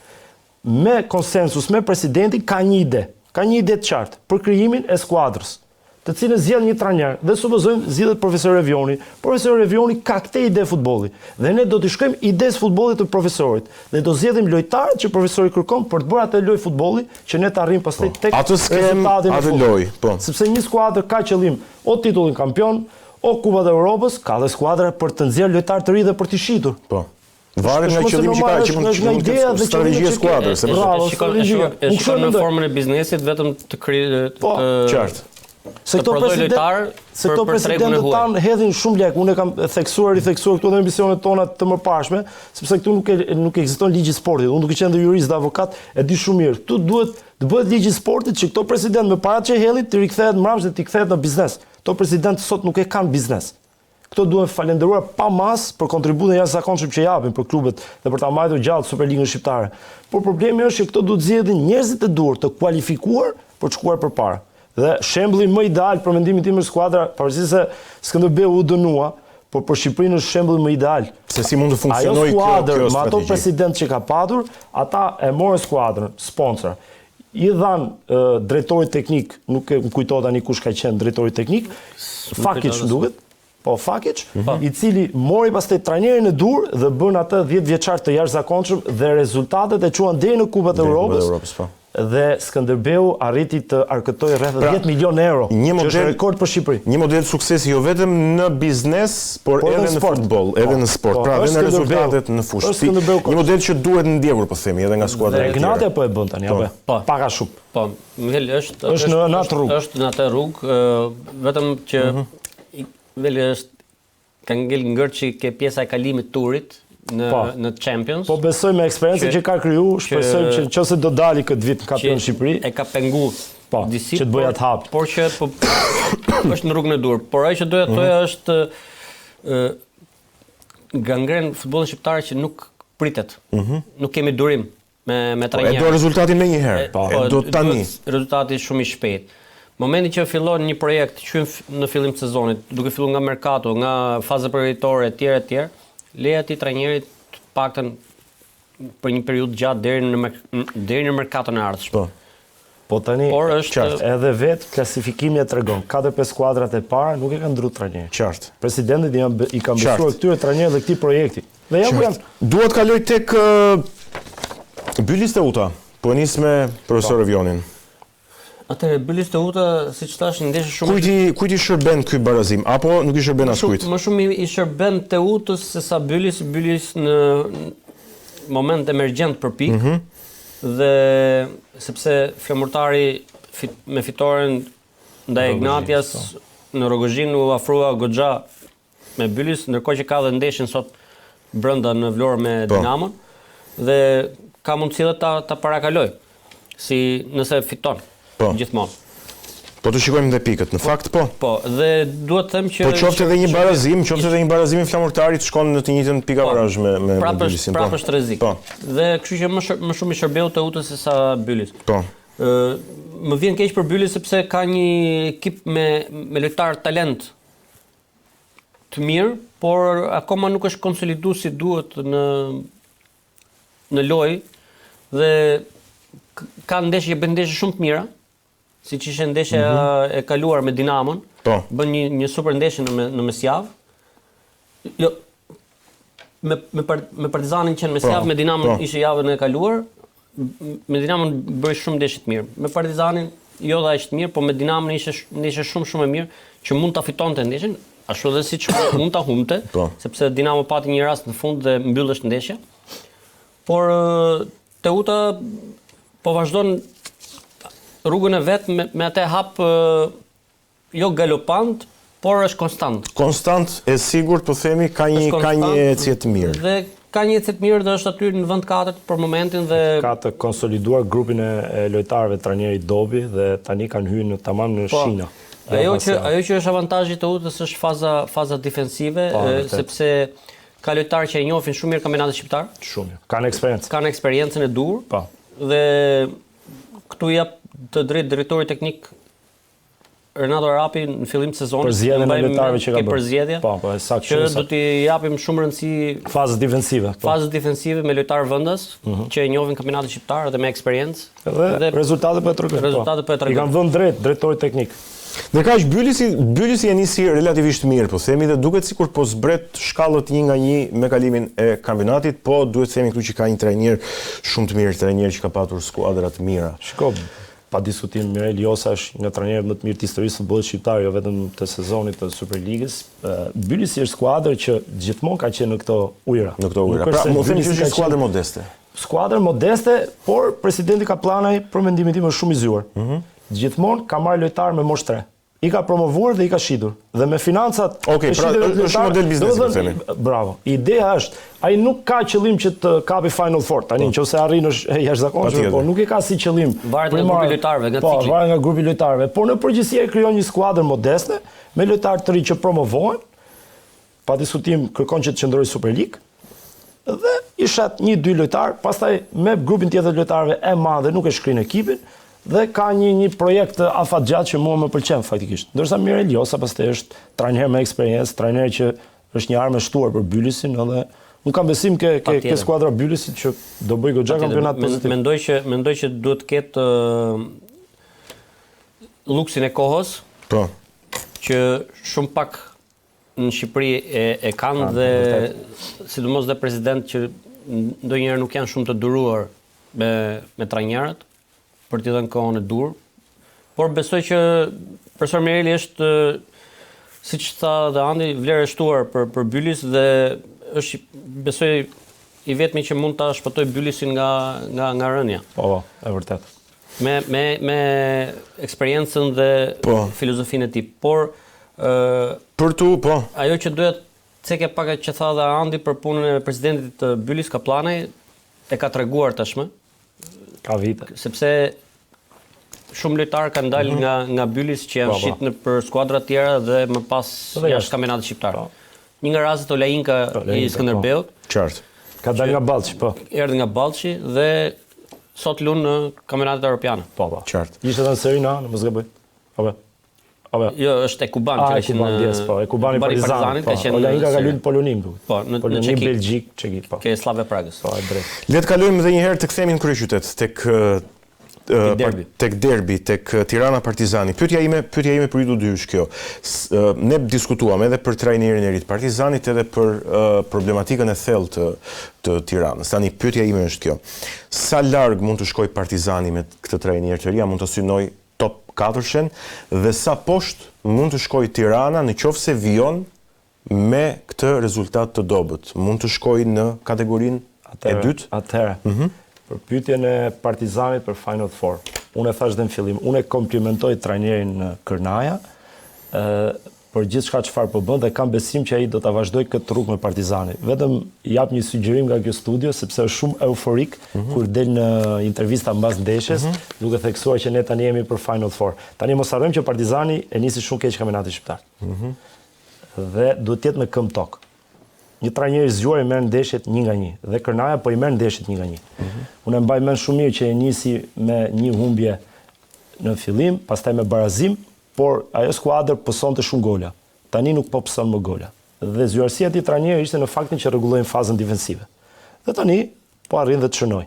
me konsensus me presidentin ka një ide të qartë për krijimin e skuadrës, të cilën zgjedh një trajner dhe supozojmë zgjedhet profesor Revioni. Profesor Revioni ka këtë ide futbolli dhe ne do t'i shkojmë idesë futbollit të profesorit dhe do zgjedhim lojtarët që profesori kërkon për të bërë atë lojë futbolli që ne të arrijmë pastaj tek rezultatin e lojës. Sepse një skuadër ka qëllim o titullin kampion, o Kupat e Evropës, ka dhe skuadra për të nxjerrë lojtarë të ri dhe për t'i shitur. Varet nga qëllimi që ka, që mund të ketë strategjia e skuadrës. Shikon në formën e biznesit vetëm të qartë. Se këto presidentët tanë hedhin shumë lek. Unë e kam theksuar këtu në emisionet tona të mëparshme, sepse këtu nuk ekziston ligji i sportit. Unë duke qenë jurist dhe avokat, e di shumë mirë. Këtu duhet të bëhet ligji i sportit që këto president me parat që hedhin të rikthehet mbrapsht dhe të kthehet në biznes. Këto president sot nuk e kanë biznes. Këto duhen falenderuar pa mas për kontributin jashtëzakonshëm që japin për klubet dhe për ta mbajtur gjallë Superligën shqiptare. Por problemi është që këto duhet zgjedhin njerëzit e dur të kualifikuar për të shkuar përpara. Dhe shembulli më ideal për mendimin tim është skuadra, pavarësisht se Skënderbeu u dënua, por për Shqipërinë është shembulli më ideal. Se si mund të funksionojë kjo strategji. Me ato president që ka patur, ata e morën skuadrën, sponsor. I dhan drejtorit teknik, nuk e kujtohet tani kush ka qenë drejtori teknik, Fakic duket. Fakic, i cili mori pastaj trajnerin e dur dhe bën atë 10 vjeçar të jashtëzakonshëm dhe rezultatet e çuan deri në Kupat e Evropës. dhe Skënderbeu arriti të arkëtojë rreth 10 milion euro, që është rekord për Shqipëri. Një model suksesi jo vetëm në biznes, por edhe në futboll, edhe në sport, pra edhe në rezultatet në fushë. Një model që duhet ndjekur, po themi, edhe nga skuadra e tjera. Gnate po e bën tani, apo? Pak a shumë. Po, Miguel është në atë rrugë. Është në atë rrugë, vetëm që Miguel ka ngërçi ke pjesa e kalimit turit në Champions. Po besoj me eksperiencën që ka kriju, shpresojmë që nëse do dali këtë vit në kampion Shqipëri, e ka pengu disi, që të bëja të hap. Por që është në rrugën e dur. Por ai që doja të thoja është gangren futbollin shqiptar që nuk pritet. Nuk kemi durim me trajner. E do rezultatin me njëherë. E do tani. Rezultati shumë i shpejt. Momenti që fillon një projekt në fillim të sezonit, duke filluar nga merkato, nga faza përgatitorë etj, leja ti trajnerit të paktën për një periudhë gjatë deri në merkaton e ardhshëm. Po tani edhe vetë klasifikimi e tregon. 4-5 skuadrat e para nuk e kanë ndruar trajnerin. Qartë. Presidentit i ka mbështetuar këtyre trajnerëve dhe këtij projekti. Dhe duhet kaloj tek Bylis Teuta. Po nis me profesor Vionin. Atëherë Bylis Teuta, siç thash, ndeshje shumë. Kujt i shërben ky barazim apo nuk i shërben askujt? Më shumë i shërben Teutës se sa Bylis në moment emergjent për pikë. Dhe sepse flamurtari me fitoren ndaj Ignatias në Rogozhin u afrua goxha me Bylis, ndërkohë që ka dhe ndeshjen sot brenda në Vlorë me Dinamon dhe ka mundësi dhe ta parakaloj si nëse fiton. Gjithmonë. Po të shikojmë dhe pikët, në fakt po. Po, dhe duhet të them që... Po qoftë edhe një barazim i flamurtarit shkon në të njëjtën pikabarazh me Bylisin. Prapë është rrezik. Dhe kështu që më shumë i shërbeu Teutës se sa Bylis. Po. Më vjen keq për Bylis sepse ka një ekip me lojtar talent të mirë, por akoma nuk është konsoliduar si duhet në lojë dhe ka ndeshje shumë të mira. Si që ishe ndeshja e kaluar me Dinamon, bën një super ndeshje në mesjavë. Jo, me Partizanin që në mesjavë, me Dinamon ishe javën e kaluar, me Dinamon bëj shumë ndeshje të mirë. Me Partizanin jo dha ishte mirë, po me Dinamon ishe ndeshje shumë e mirë, që mund ta fitonte ndeshjen, ashtu edhe siç mund ta humbte, sepse Dinamo pati një rast në fund dhe mbyllështë ndeshja. Por Teuta po vazhdon rrugën e vet me atë hap jo galopant, por është konstant. Konstant e sigurt, po themi, ka një ecje të mirë. Dhe ka një ecje të mirë dhe është aty në vend 4 për momentin dhe ka të konsoliduar grupin e lojtarëve trajnerit Dobi dhe tani kanë hyrë tamam në shina. Ajo që është avantazhi i Teutës është faza defensive, sepse ka lojtarë që e njohin shumë mirë kampionatin shqiptar. Shumë. Kanë eksperiencë. Kanë eksperiencën e dur. Dhe këtu jap të drejtë drejtori teknik Renato Arapi në fillim të sezonit përzgjedhjen e lojtarëve që ka bërë. Përzgjedhja. Saktë. Që do t'i japim shumë rëndësi fazës defensive. Fazës defensive me lojtarë vendas që e njohin kampionatin shqiptar dhe me eksperiencë. Dhe rezultatet po e tregojnë. I kanë vënë drejtori teknik. Dhe kaq Bylysi e nisi relativisht mirë, po themi, dhe duket sikur po zbret shkallët 1-1 me kalimin e kampionatit, po duhet themi këtu që ka një trajner shumë të mirë, trajner që ka patur skuadra të mira. Shiko, pa diskutim, Mirel Josa është nga trajnerët më të mirë të historisë futbollit shqiptar, jo vetëm të sezonit të Superligës. Bylysi është skuadër që gjithmonë ka qenë në këto ujëra. Në këto ujëra. Pra, më themi që është skuadër modeste. Skuadër modeste, por presidenti Kaplanaj, për mendimin tim, është shumë i zgjuar. Gjithmonë ka marrë lojtar me moshë 3. I ka promovuar dhe i ka shitur. Dhe me financat... Okej, pra është model biznesi, po themi. Bravo. Ideja është, ai nuk ka qëllim që të kapi Final Four. Tani, nëse arrin është jashtëzakonshme, po nuk e ka si qëllim. Varet nga grupi lojtarëve, nga cikli. Po, varet nga grupi lojtarëve. Por në përgjithësi ai krijon një skuadër modeste me lojtarë të rinj që promovohen. Pa diskutim kërkon që të qëndrojë Superlig. Dhe i shat 1-2 lojtar, pastaj me grupin tjetër të lojtarëve e madhe nuk e shkrin ekipin. Dhe ka një projekt afatgjatë që mua më pëlqen faktikisht. Ndërsa Mirel Josa pastaj është trajner me eksperiencë, trajner që është një armë e shtuar për Bylisin, edhe unë kam besim ke skuadra Bylisit që do bëj goxha kampionat pozitiv. Mendoj që duhet të ketë luksin e kohës. Po. Që shumë pak në Shqipëri e kanë dhe sidomos dhe president që ndonjëherë nuk janë shumë të duruar me trajnerët. për t'i dhënë kohën e dur, por besoj që profesor Mereli është, siç tha dhe Andi, vlerë e shtuar për Bylis dhe është, besoj, i vetmi që mund ta shpëtoj Bylisin nga rënja. Po, e vërtet. Me eksperiencën dhe filozofinë e tij, por ajo që doja ceke pak që tha dhe Andi për punën e presidentit të Bylis Kapllanaj e ka treguar tashmë. Ka vite. Sepse shumë lojtarë kanë dalë nga Bylis që janë shit për skuadra të tjera dhe më pas jashtë kampionatit shqiptar. Një nga rastet Olainka i Skënderbeut. Qartë. Ka dalë nga Ballçi, po. Erdhi nga Ballçi dhe sot lun në kampionatet europiane. Po. Qartë. Ishte edhe në Serie A, mos gaboj. Apo. Jo, është Ekuban që ka qenë po, Ekubani Partizanit, ka qenë. Olainka ka luajtur Polonim. Po, në Polonim Belgjik, Çeki, po. Ke Slavia Pragës. Po, e drejt. Le të kalojmë edhe një herë të kthehemi në kryeqytet, tek derbi, tek Tirana Partizani. Pyetja ime për ju dy është kjo. Ne diskutuam edhe për trajnerin e ri të Partizanit edhe për problematikën e thellë të Tiranës. Tani pyetja ime është kjo. Sa larg mund të shkojë Partizani me këtë trajner të ri? Mund të synoj top 4-shen dhe sa poshtë mund të shkojë Tirana në qoftë se vijon me këtë rezultat të dobët? Mund të shkojë në kategorinë e dytë? Atëherë. Për pyetjen e Partizanit për Final Four. Unë e thash dhe në fillim, unë e komplimentoj trajnerin Kërnaja për gjithçka çfarë po bën dhe kam besim që ai do ta vazhdojë këtë rrugë me Partizanin. Vetëm jap një sugjerim nga kjo studio sepse është shumë euforik kur del në intervista mbas ndeshjes, duke theksuar që ne tani jemi për Final Four. Tani mos harrojmë që Partizani e nisi shumë keq kampionatin shqiptar. Dhe duhet të jetë në këmbë tokë. Një trajner i zgjuar i merr ndeshjet 1-1 dhe Kërnaja po i merr ndeshjet 1-1. Unë mbaj mend shumë mirë që e nisi me një humbje në fillim, pastaj me barazim, por ajo skuadër pësonte shumë gola. Tani nuk po pëson më gola. Dhe zgjuarësia e atij trajneri ishte në faktin që rregullojnë fazën defensive. Dhe tani po arrin dhe të shënoj.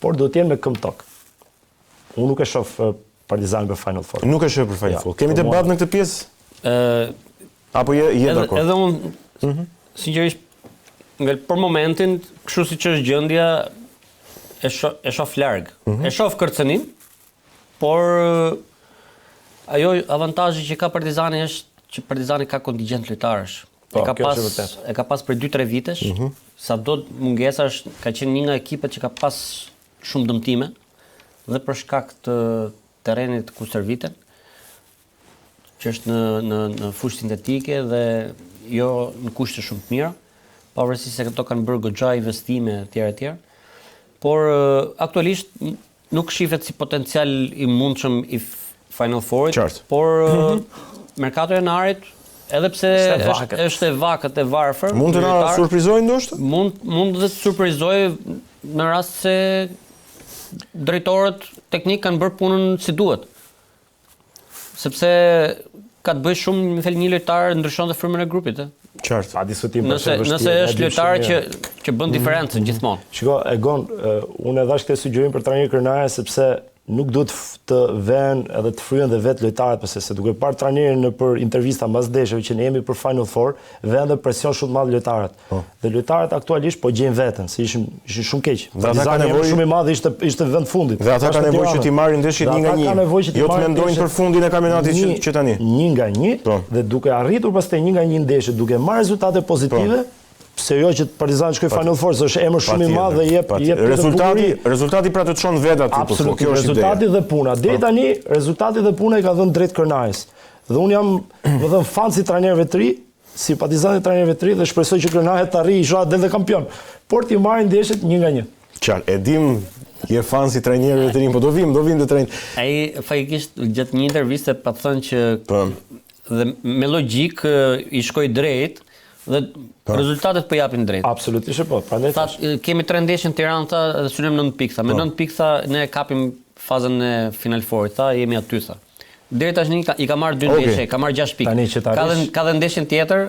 Por duhet të jenë me këmbë tokë. Unë nuk e shoh Partizanin për Final Four. Nuk e shoh për Final Four. Kemi debat në këtë pjesë? Apo je dakord? Edhe unë sinqerisht për momentin, kështu siç është gjendja, e shoh larg. E shoh kërcënim, por ajo avantazhi që ka Partizani është që Partizani ka kontingjent lojtarësh. E ka pas për 2-3 vitesh, sado mungesash ka qenë një nga ekipet që ka pas shumë dëmtime dhe për shkak të terrenit ku stërviten, që është në fushë sintetike dhe jo në kushte shumë të mira, pavarësisht se këto kanë bërë goxha investime tjera. Por aktualisht nuk shihet si potencial i mundshëm i Final Fourit, por merkato e janarit, edhe pse është e vakët e varfër, mund të na surprizojë ndoshta? Mund të surprizojë në rast se drejtorët teknik kanë bërë punën si duhet. Sepse ka të bëjë shumë, më thënë, një lojtar ndryshon dhe frymën e grupit, Qartë. Pa diskutim. Nëse është lojtar që bën diferencën gjithmonë. Shiko, Egon, unë e dhash këtë sugjerim për trajnerin Kërnaja sepse nuk duhet të vënë edhe të fryen dhe vetë lojtarët, pse se duke parë trajnerin për intervista mbas ndeshjeve që ne jemi për Final Four, vënë dhe presion shumë të madh lojtarët. Dhe lojtarët aktualisht po gjejnë veten, se ishin shumë keq. Partizani shumë i madh ishte vend fundit. Dhe ata kanë nevojë që ti marrin ndeshjet 1-1. Jo të mendojnë për fundin e kampionatit që tani. 1-1 dhe duke arritur pastaj 1-1 ndeshje, duke marrë rezultate pozitive. Pse jo që Partizani shkoi Final Four, është emër shumë i madh dhe jep rezultati pra të çon vet aty. Absolutisht, rezultati dhe puna. Deri tani rezultati dhe puna i ka dhënë drejt Kërnajës. Dhe un jam, më thën, fan si trajnerëve të ri, simpatizant i trajnerëve të ri dhe shpresoj që Kërnaja të arrijë inshallah dhe kampion. Por ti marrin ndeshjet 1-1. Qartë, e dim, je fan si trajnerëve të ri, po do vim të trajn. Ai faktikisht gjatë një interviste pa thënë që dhe me logjik i shkoi drejt dhe rezultatet po japin drejt. Absolutisht po. Prandaj kemi 3 ndeshje në Tiranë dhe synojmë 9 pikë. Me 9 pikë ne kapim fazën e Final Fourit, jemi aty . Deri tash i ka marrë 2 ndeshje, ka marrë 6 pikë. Ka dhe ndeshjen tjetër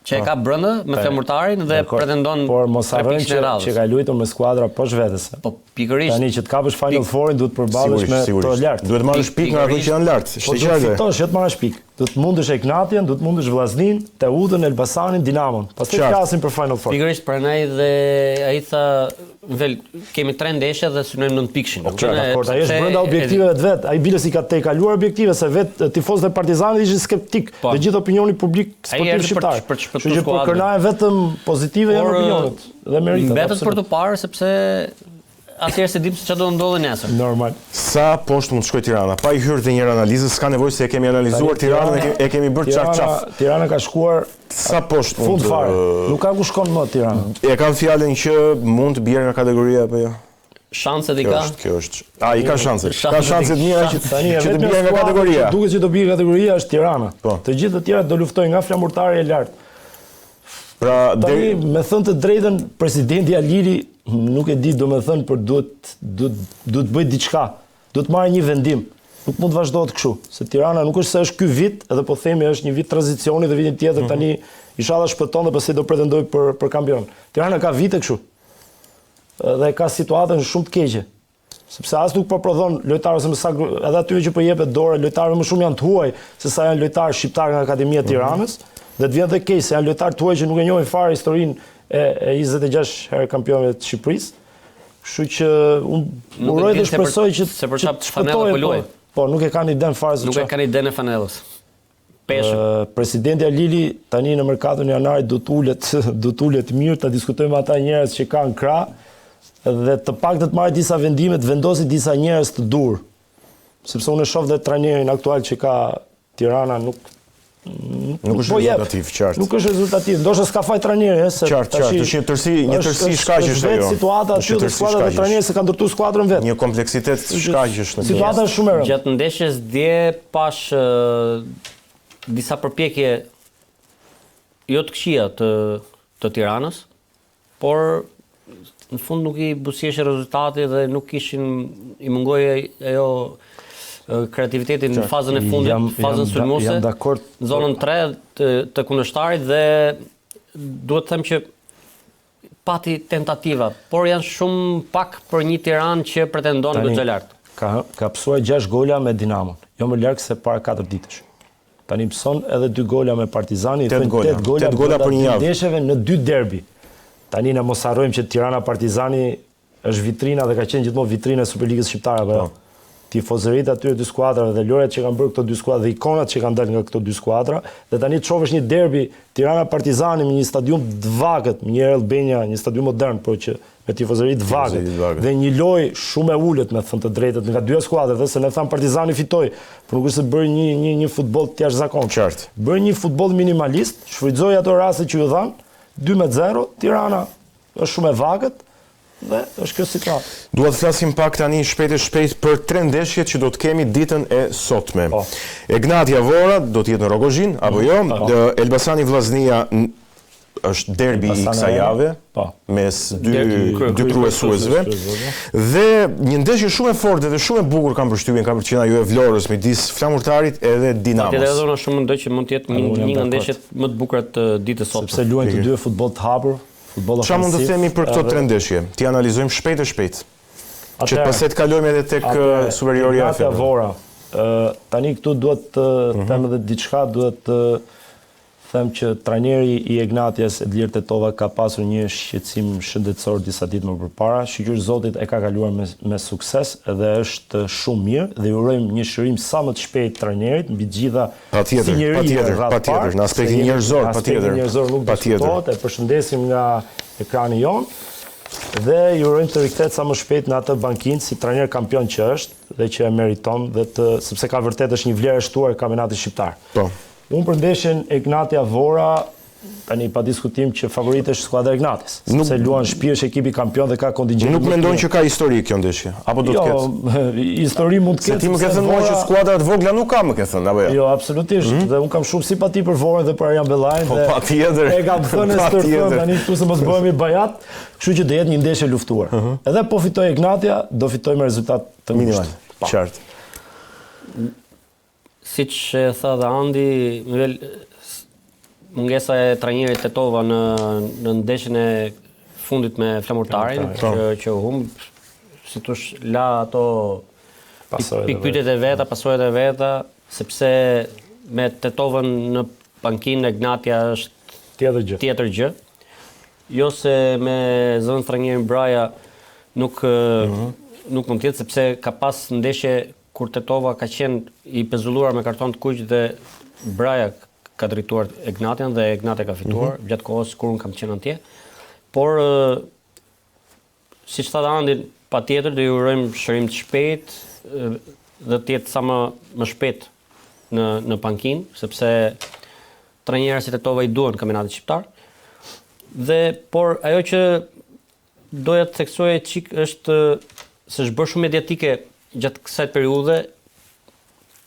që e ka brenda me femurtarin dhe pretendon por mos harrojmë që ka luajtur me skuadra poshvetëse. Po pikërisht. Tani që të kapësh Final Fourin duhet të përballesh me të lartë. Duhet marrësh pikë nga ato që janë lart. Po do të fitosh, jo të marrësh pikë. Do të mundesh Eknatian, do të mundesh Vllaznin, Teudën, Elbasanin, Dinamon. Pastaj flasim për Final Four. Pikërisht prandaj dhe ai tha, kemi 3 ndeshje dhe synojmë 9 pikshin. Dakor, ai është brenda objektiveve të vet. Ai bile si ka te kaluar objektive se vet tifozët e Partizanit ishin skeptik. Dhe gjithë opinioni publik sportiv shqiptar. Kështu që po kërnahen vetëm pozitive janë opinionet dhe meritat. Mbetet për të parë sepse atëherë se dim se çfarë do ndodhë nesër. Normal. Sa poshtë mund të shkojë Tirana? Pa i hyrë te një analizë, s'ka nevojë se e kemi analizuar Tiranën, e kemi bërë çaf. Tirana ka shkuar sa poshtë fund fare. Nuk ka ku shkon më Tirana. E kanë fjalën që mund të bjerë nga kategoria apo jo? Shanset i ka. Kjo është. I ka shanse. Ka shanse të mira që të bjerë nga kategoria. Duket që do bjerë kategoria është Tirana. Të gjithë të tjerat do luftojnë nga flamurtari e lartë. Pra tani me thënë të drejtën presidenti Aliri nuk e di, domethënë, por duhet bëj diçka. Duhet marrë një vendim. Nuk mund të vazhdohet kështu, se Tirana nuk është se është ky vit, edhe po themi është një vit tranzicioni dhe vitin tjetër tani inshallah shpëton dhe pastaj do pretendoj për kampion. Tirana ka vite kështu. Dhe ka situatën shumë të keqe. Sepse as nuk po prodhon lojtarë edhe aty që po jepet dorë, lojtarët më shumë janë të huaj se sa janë lojtarë shqiptarë nga Akademia e Tiranës. Dhe të vjen dhe keq se janë lojtarë të huaj që nuk e njohin fare historinë e 26 herë kampionëve të Shqipërisë. Kështu që unë uroj dhe shpresoj që të shpëtojë. Po, nuk e kanë idenë fare se nuk e kanë idenë e fanellës. Presidenti Alili tani në merkaton janarit do të ulet mirë, ta diskutojmë ata njerëz që kanë krah dhe të paktën të marrë disa vendime, të vendosi disa njerëz të dur. Sepse unë e shoh dhe trajnerin aktual që ka Tirana nuk është rezultativ, qartë. Nuk është rezultativ. Ndoshta s'ka faj trajneri, se qartë, është një tërsi shkaqesh ajo. Situata aty të skuadrat e trajnerit se kanë ndërtuar skuadrën vet. Një kompleksitet shkaqesh në situata është shumë e rëndë. Gjatë ndeshjes dje pash disa përpjekje jo të këqija të Tiranës, por në fund nuk i buzëqeshë rezultati dhe nuk i mungoi ajo kreativitetin në fazën e fundit, fazën sulmuese, zonën 3 të kundërshtarit dhe duhet të them që pati tentativa, por janë shumë pak për një Tiranë që pretendon goxha lart. Ka psuar 6 gola me Dinamon, jo më larg se para 4 ditësh. Tani mëson edhe 2 gola me Partizanin, 8 gola për një javë. Ndeshjeve në 2 derbi. Tani ne mos harrojmë që Tirana Partizani është vitrina dhe ka qenë gjithmonë vitrina e Superligës shqiptare apo jo. Tifozërit atyre 2 skuadrave dhe lojrat që kanë bërë këto 2 skuadra dhe ikonat që kanë dalë nga këto 2 skuadra dhe tani të shohësh një derbi Tirana Partizani me një stadium të vagët, një Albania, një stadium modern, por që me tifozërit të vagët dhe një lojë shumë e ulët me thënë të drejtët nga 2 skuadrat, se ne tham Partizani fitoi, por nuk është se bëri një futboll të jashtëzakonshëm. Bëri një futboll minimalist, shfrytëzoi ato raste që u dhan, 2-0, Tirana është shumë e vagët. Dhe është kjo situatë. Dua të flasim pak tani shpejt për 3 ndeshjet që do të kemi ditën e sotme. Egnatia Vora do të jetë në Rogozhin apo jo? Elbasani Vllaznia është derbi i kësaj jave mes dy kryesuesve. Dhe një ndeshje shumë e fortë dhe shumë e bukur kam përshtypjen ka përqen ajo e Vlorës midis Flamurtarit edhe Dinamos. Patjetër edhe unë shumë mendoj që mund të jetë një nga ndeshjet më të bukura të ditës sot. Sepse luajnë të dy futboll të hapur. Çfarë mund të themi për këto 3 ndeshje? Ti analizojmë shpejt. Që pastaj të kalojmë edhe tek superiorja e Vora. Tani këtu duhet të them edhe diçka, duhet të them që trajneri i Egnatias Edlir Tetova ka pasur një shqetësim shëndetësor disa ditë më përpara. Shqyr Zotit e ka kaluar me sukses dhe është shumë mirë dhe ju urojmë një shërim sa më të shpejtë trajnerit mbi gjitha patjetër, në aspektin njerëzor, patjetër. Nuk diskutohet, e përshëndesim nga ekrani jon dhe ju urojmë të rikthehet sa më shpejt në atë bankinë si trajner kampion që është dhe që e meriton sepse ka vërtet është një vlerë e shtuar e kampionatit shqiptar. Unë për ndeshjen Egnatia Vora, tani pa diskutim që favorit është skuadra Egnatis, sepse luan shtëpi është ekipi kampion dhe ka kontingjent. Nuk mendojnë që ka histori kjo ndeshje, apo do të ketë? Jo, histori mund të ketë. Se ti më ke thënë që skuadra të vogla nuk ka, më ke thënë, apo jo? Jo, absolutisht, dhe unë kam shumë simpati për Vorën dhe për Arjan Bellajin dhe patjetër. E kam thënë stërthën tani këtu se mos bëhemi bajat, kështu që do jetë një ndeshje luftuar. Edhe po fitoj Egnatia, do fitoj me rezultat të minimal. Qartë. Siç e tha dhe Andi, mungesa e trajnerit Tetova në ndeshjen e fundit me Flamurtarin, që humb, si thosh, la ato pikpyetjet e veta, pasojat e veta, sepse me Tetovën në pankinë Egnatia është tjetër gjë. Jo se me zënë trajnerin Braja nuk mund tjetë, sepse ka pas ndeshje kur Tetova ka qenë i pezulluar me karton të kuq dhe Braja ka drejtuar Egnatian dhe Egnatia ka fituar, gjatë kohës kur unë kam qenë antje. Por, si që thata Andi, pa tjetër dhe ju urojmë shërim të shpejt dhe të jetë sa më shpejt në pankinë, sepse trajnerët si Tetova i duan kampionatit shqiptar. Por ajo që doja të theksoja çik është se është bërë shumë mediatike gjatë kësaj periudhe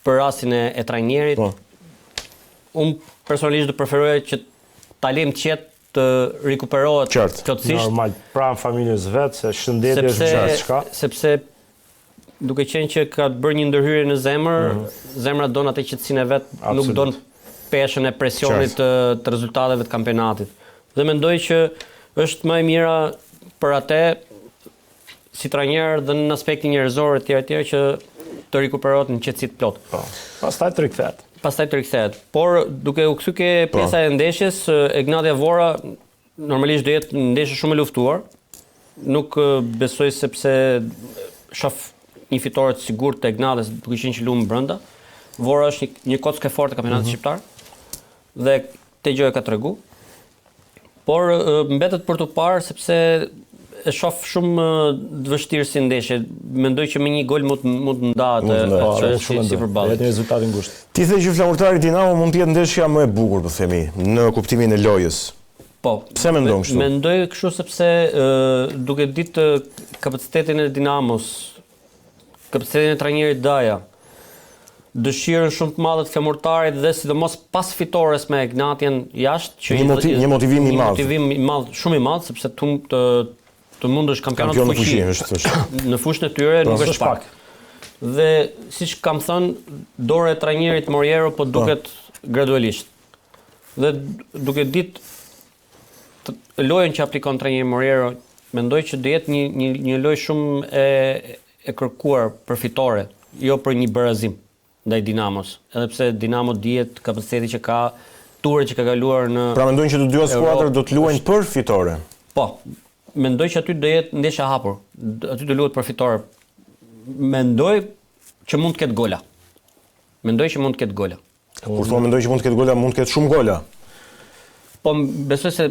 për rastin e trajnerit. Unë personalisht do preferoja që ta lejmë qetë të rikuperohet plotësisht. Normal, pranë familjes vet, se shëndeti është gjithçka. Sepse duke qenë që ka bërë një ndërhyrje në zemër, zemra don atë qetësinë e vet, nuk don peshën e presionit të rezultateve të kampionatit. Dhe mendoj që është më e mira për atë si trajner dhe në aspektin njerëzor e tjerë që të rikuperohet në qetësi të plotë. Pastaj të rikthehet. Por duke u kthy ke pjesa e ndeshjes, Egnatia Vora normalisht do jetë ndeshje shumë e luftuar. Nuk besoj sepse shoh një fitore të sigurt të Egnates duke qenë që lumë brenda. Vora është një kockë e fortë e kampionatit shqiptar dhe këtë gjë e ka tregu. Por mbetet për të parë sepse e shoh shumë të vështirë si ndeshje. Mendoj që me një gol mund të ndahet si përballë. Është rezultat i ngushtë. Ti the që Flamurtari Dinamo mund të jetë ndeshja më e bukur, po themi, në kuptimin e lojës. Po. Pse mendon kështu? Mendoj kështu sepse duke ditë kapacitetin e Dinamos, kapacitetin e trajnerit Daja, dëshirën shumë të madhe të Flamurtarit dhe sidomos pas fitores me Egnatian jashtë, që një motivim i madh. Një motivim i madh, shumë i madh, sepse të mundësh kampionat fuqi. Në fushën e tyre nuk është pak. Dhe siç kam thënë, dora e trajnerit Moriero po duket gradualisht. Dhe duke ditë lojën që aplikon trajneri Moriero, mendoj që do jetë një lojë shumë e kërkuar për fitore, jo për një barazim ndaj Dinamos. Edhe pse Dinamo dihet kapaciteti që ka, turet që ka kaluar në Pra mendojnë që të dyja skuadrat do të luajnë për fitore. Po. Mendoj që aty do jetë ndeshja hapur. Aty do luhet për fitore. Mendoj që mund të ketë gola. Kur thua mendoj që mund të ketë gola, mund të ketë shumë gola. Po besoj se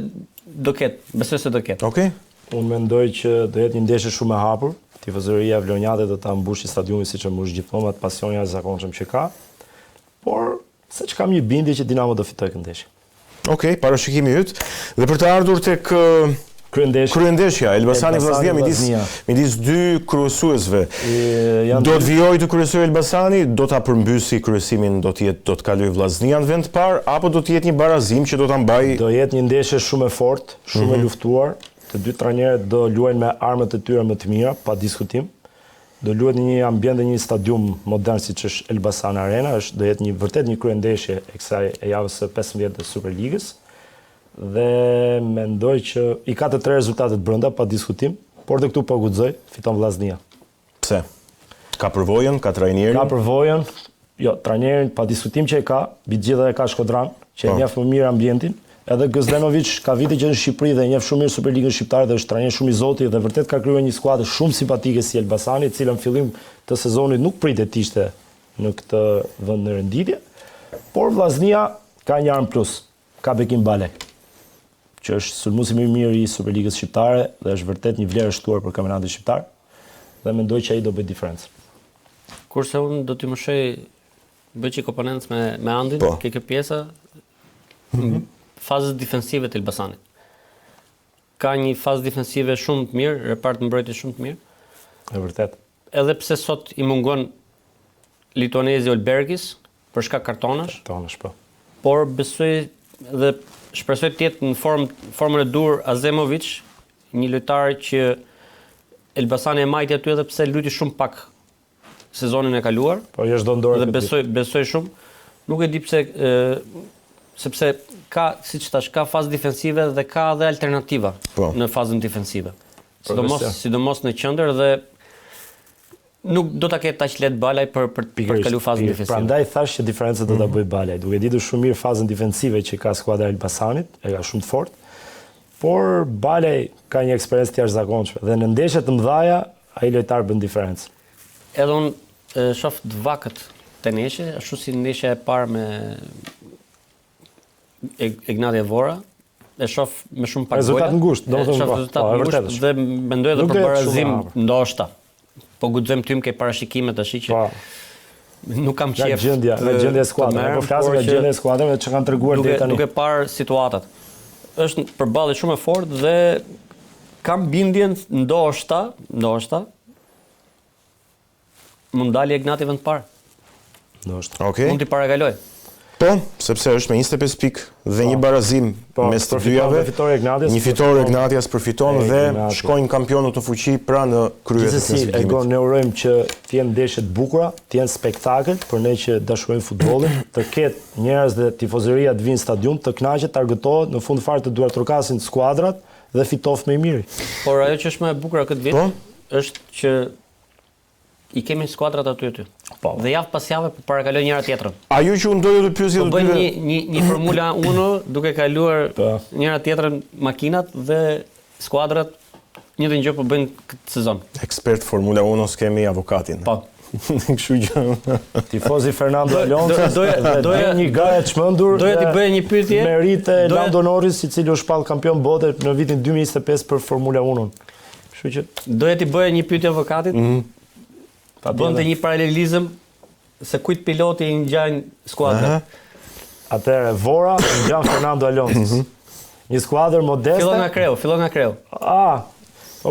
do ketë. Okej. Unë mendoj që do jetë një ndeshje shumë e hapur. Tifozëria Vlonjate do ta mbushë stadiumin siç e mbush gjithmonë atë pasion i jashtëzakonshëm që ka. Por se kam një bindje që Dinamo do fitojë këtë ndeshje. Okej, parashikimi yt. Dhe për të ardhur tek kryendeshja Elbasani Vllaznia midis dy kryesuesve. Do të vijojë të kryesoj Elbasani, do ta përmbysi kryesimin, do të kalojë Vllaznia në vend të parë, apo do të jetë një barazim që do ta mbajë? Do jetë një ndeshje shumë e fortë, shumë e luftuar. Të dy trajnerët do luajnë me armët e tyre më të mira, pa diskutim. Do luhet në një ambient dhe një stadium modern siç është Elbasan Arena, do jetë vërtet një kryendeshje e kësaj e javës së 15 të Superligës. Dhe mendoj që i ka të tre rezultatet brenda, pa diskutim, por dhe këtu po guxoj, fiton Vllaznia. Pse? Ka përvojën, ka trajnerin? Ka përvojën, jo, trajnerin pa diskutim që e ka, Bixhida e ka Shkodran, që e njeh më mirë ambientin. Edhe Gëzdenović ka vite që në Shqipëri dhe njeh shumë mirë Superligën shqiptare dhe është trajner shumë i zotit dhe vërtet ka krijuar një skuadër shumë simpatike si Elbasani, e cila në fillim të sezonit nuk pritet të ishte në këtë vend në renditje. Por Vllaznia ka një armë plus, ka Bekim Bale, që është sulmuesi më i mirë i Superligës shqiptare dhe është vërtet një vlerë e shtuar për kampionatin shqiptar dhe mendoj që ai do bëj diferencë. Kurse unë do t'i mëshoj bëj çik oponent me Andin, kjo pjesa. Fazës defensive të Elbasanit. Ka një fazë defensive shumë të mirë, repart mbrojtje shumë të mirë. E vërtet. Edhe pse sot i mungon lituanezi Olbergis për shkak kartonash. Po. Por besoj dhe shpresoj të jetë në formën e dur Azemović, një lojtar që Elbasani e majti aty edhe pse luti shumë pak sezonin e kaluar. Po jeshtë do ndore. Dhe besoj shumë. Nuk e di pse sepse ka, siç thash, ka fazë defensive dhe ka dhe alternativa në fazën defensive. Sidomos në qendër dhe nuk do ta ketë aq lehtë Balaj për të kaluar fazën defensive. Prandaj thash që diferencën do ta bëj Balaj, duke ditur shumë mirë fazën defensive që ka skuadra e Elbasanit, e ka shumë të fortë. Por Balaj ka një eksperiencë të jashtëzakonshme dhe në ndeshje të mëdha ai lojtar bën diferencë. Edhe unë shoh të vakët të ndeshje, ashtu si ndeshja e parë me Ignatia Vora, e shoh me shumë pak gola. Rezultat ngushtë, domethënë dhe mendoj edhe për barazim ndoshta. Po guxojmë tym ke parashikimet tash që nuk kam qejf. Gjendja e skuadrës. Po flasim nga gjendja e skuadrës që kanë treguar deri tani. Duke parë situatat. Është përballje shumë e fortë dhe kam bindjen ndoshta mund dalë Ignati vend parë. Ndoshta. Okej. Mund t'i parakaloj. Po, sepse është me 25 pikë dhe një barazim mes të dyjave. Një fitore Ignatias përfiton dhe shkojnë kampionët në fuqi pra në krye të klasifikimit. Egon, ne urojmë që të jenë ndeshje të bukura, të jenë spektakël për ne që dashurojmë futbollin, të ketë njerëz dhe tifozëria të vinë në stadium, të kënaqet, të argëtohet, në fund fare të duart trokasin skuadrat dhe fitoft më i miri. Por ajo që është më e bukur këtë vit është që i kemi skuadrat aty. Po. Dhe javë pas jave po parakaloj njëra tjetrën. Ajo që unë doja të pyesja do bëjnë një Formula 1 duke kaluar njëra tjetrën makinat dhe skuadrat njëjtën gjë po bëjnë këtë sezon. Ekspert Formula 1 s'kemi avokatin. Po. Kështu që tifozi Fernando Alonso doja një garë të çmendur. Doja t'i bëja një pyetje. Merite Lando Norris, i cili u shpall kampion bote në vitin 2025 për Formula 1. Kështu që doja t'i bëja një pyetje avokatit. Bënte një paralelizëm se kujt piloti i ngjan skuadrën. Atëherë Vora ngjan Fernando Alonso. Një skuadër modeste. Fillon nga kreu.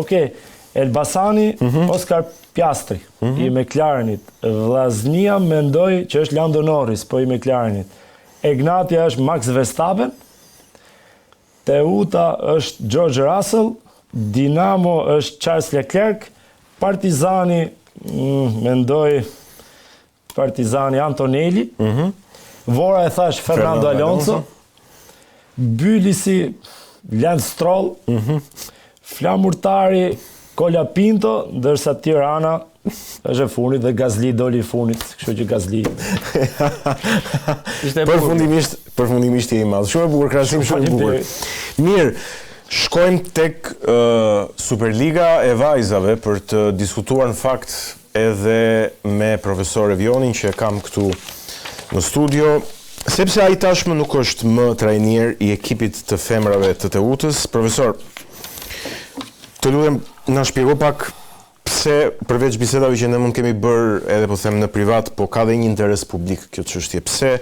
Okej. Elbasani, Oscar Piastri i McLarenit. Vllaznia mendoj që është Lando Norris, po i McLarenit. Ignatia është Max Verstappen. Teuta është George Russell. Dinamo është Charles Leclerc. Partizani mendoj Partizani Antonelli. Vora e thash Fernando Alonso. Bylisi Lance Stroll. Flamurtari Kola Pinto, ndërsa Tirana është e funit dhe Gasly doli i funit, kështu që Gasly. Përfundimisht je i madh. Shumë e bukur, krahasim shumë i bukur. Mirë. Shkojmë tek Superliga e vajzave për të diskutuar në fakt edhe me profesor Evionin që kam këtu në studio, sepse ai tashmë nuk është më trajner i ekipit të femrave të Teutës. Profesor, të lutem na shpjego pak pse përveç bisedave që ne mund kemi bërë edhe po them në privat, po ka dhe një interes publik kjo çështje. Pse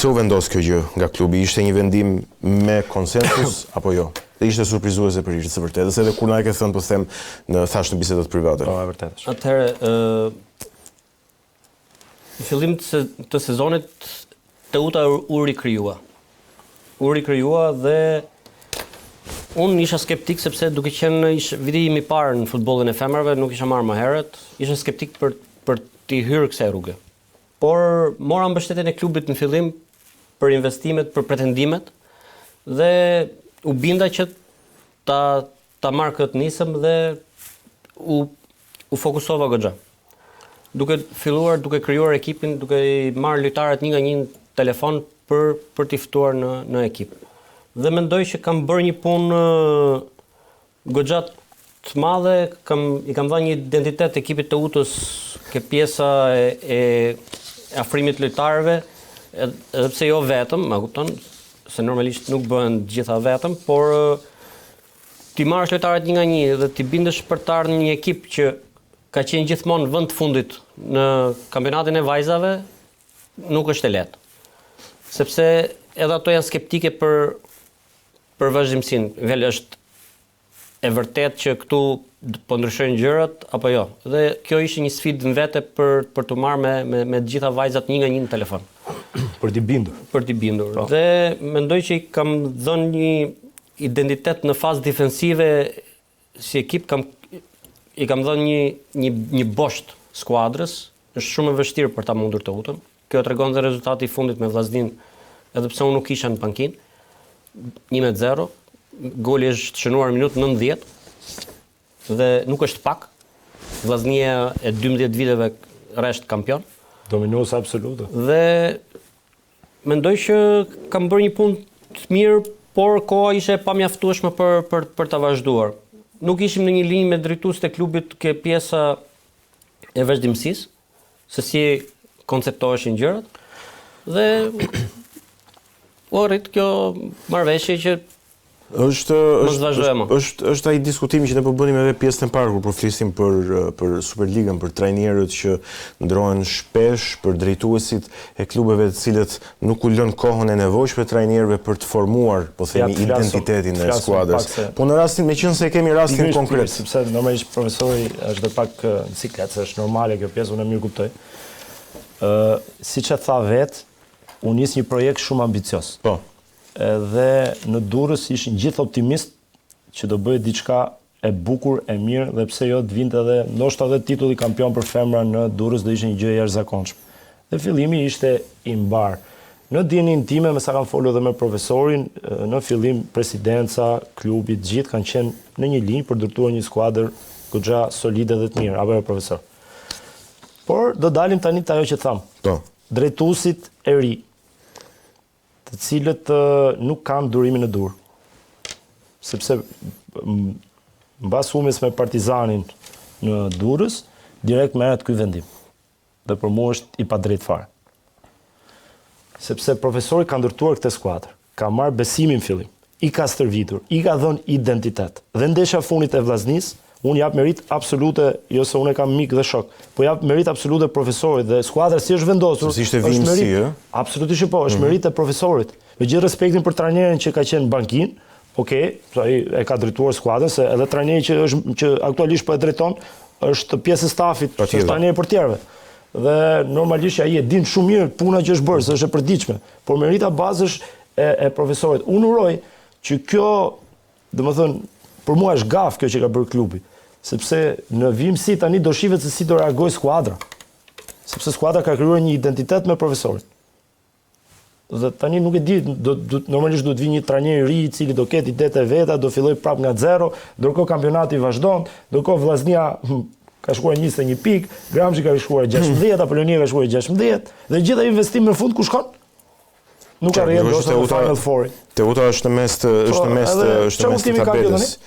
u vendos kjo gjë nga klubi? Ishte një vendim me konsensus apo jo? Dhe ishte surprizuese për së vërtetës, edhe kur na e ke thënë po them në bisedat private. Po, e vërtetë. Atëherë, në fillim të sezonit Teuta u rikrijua. Dhe unë isha skeptik sepse duke qenë viti im i parë në futbollin e femrave, nuk isha marrë më herët, isha skeptik për t'i hyrë kësaj rruge. Por mora mbështetjen e klubit në fillim për investimet, për pretendimet dhe u binda që ta marrë këtë nisëm dhe u fokusova goxha. Duke filluar, duke krijuar ekipin, duke marrë lojtarët një nga një telefon për t'i ftuar në ekip. Dhe mendoj që kam bërë një punë goxha të madhe, i kam dhënë një identitet ekipit të Utës, ke pjesa e afrimit lojtarëve, edhe pse jo vetëm, ma kupton, se normalisht nuk bëhen gjitha vetëm, por ti marrësh lojtarët një nga një dhe ti bindesh për të ardhur në një ekip që ka qenë gjithmonë vend të fundit në kampionatin e vajzave, nuk është e lehtë. Sepse edhe ato janë skeptike për vazhdimsinë. Është e vërtet që këtu po ndryshojnë gjërat apo jo. Dhe kjo ishte një sfidë në vete për të marrë me të gjitha vajzat një nga një në telefon. Për t'i bindur. Dhe mendoj që i kam dhënë një identitet në fazë defensive si ekip, i kam dhënë një bosht skuadrës. Është shumë e vështirë për ta mundur të utën. Kjo tregon dhe rezultati i fundit me Vllaznin edhe pse unë nuk isha në bankinë. 1-0, goli është shënuar në minutë 90 dhe nuk është pak. Vllaznia e 12 viteve rresht kampion. Dominues absolute. Dhe mendoj që kam bërë një punë të mirë, por koha ishte pamjaftueshme për ta vazhduar. Nuk ishim në një linjë me drejtuesit e klubit ke pjesa e vazhdimësisë, se si konceptoheshin gjërat dhe u arrit kjo marrëveshje që është ai diskutimi që ne po bënim edhe pjesën e parë kur po flisim për Superligën, për trajnerët që ndrohen shpesh, për drejtuesit e klubeve të cilët nuk u lën kohën e nevojshme trajnerëve për të formuar, po themi, identitetin e skuadrës. Po në rastin, meqense kemi rastin konkret, sepse normalisht profesori është pak në siklet, se është normale kjo pjesë, unë e mirë kuptoj. Siç e tha vetë, unë nis një projekt shumë ambicios. Po. Edhe në Durrës ishin gjithë optimist që do bëhet diçka e bukur, e mirë, dhe pse jo të vinte edhe ndoshta edhe titulli kampion për femra në Durrës do ishte një gjë e jashtëzakonshme. Dhe fillimi ishte i mbar. Në dijenin time, me sa kam folur edhe me profesorin, në fillim presidenca, klubi, të gjithë kanë qenë në një linjë për ndërtuar një skuadër goxha solide dhe të mirë, apo jo profesor. Por do dalim tani te ajo që tham. Po. Drejtuesit e ri, të cilët nuk kanë durimin e dur. Sepse mbas humbjes me Partizanin në Durrës, direkt merret ky vendim. Dhe për mua është i padrejtë fare. Sepse profesori ka ndërtuar këtë skuadër, ka marrë besimin fillim, i ka stërvitur, i ka dhënë identitet. Dhe ndeshja fundit e Vllaznisë, unë jap merit absolute, jo se unë kam mik dhe shok, po jap merit absolute profesorit dhe skuadra si është vendosur. Si ishte vimësi, ë? Absolutisht po, është merit e profesorit. Me gjithë respektin për trajnerin që ka qenë bankin, okay, ai e ka drejtuar skuadrën, se edhe trajneri që aktualisht po e drejton është pjesë e stafit, është trajneri i portierëve. Dhe normalisht ai e din shumë mirë puna që është bërë, se është e përditshme, por merita bazësh e profesorit. Unë uroj që kjo, domethënë, për mua është gaf kjo që ka bërë klubi. Sepse në vimësi tani do shihet se si do reagoj skuadra. Sepse skuadra ka krijuar një identitet me profesorin. Dhe tani nuk e di, normalisht do të vijë një trajner i ri i cili do ketë idetë e veta, do filloj prap nga zero, ndërkohë kampionati vazhdon, ndërkohë Vllaznia ka shkuar 21 pikë, Gramsci ka shkuar 16, Apolonia ka shkuar 16, dhe gjithë ai investim në fund ku shkon? Nuk arrin dosha në Final Four. Teuta është në mes të tabelës.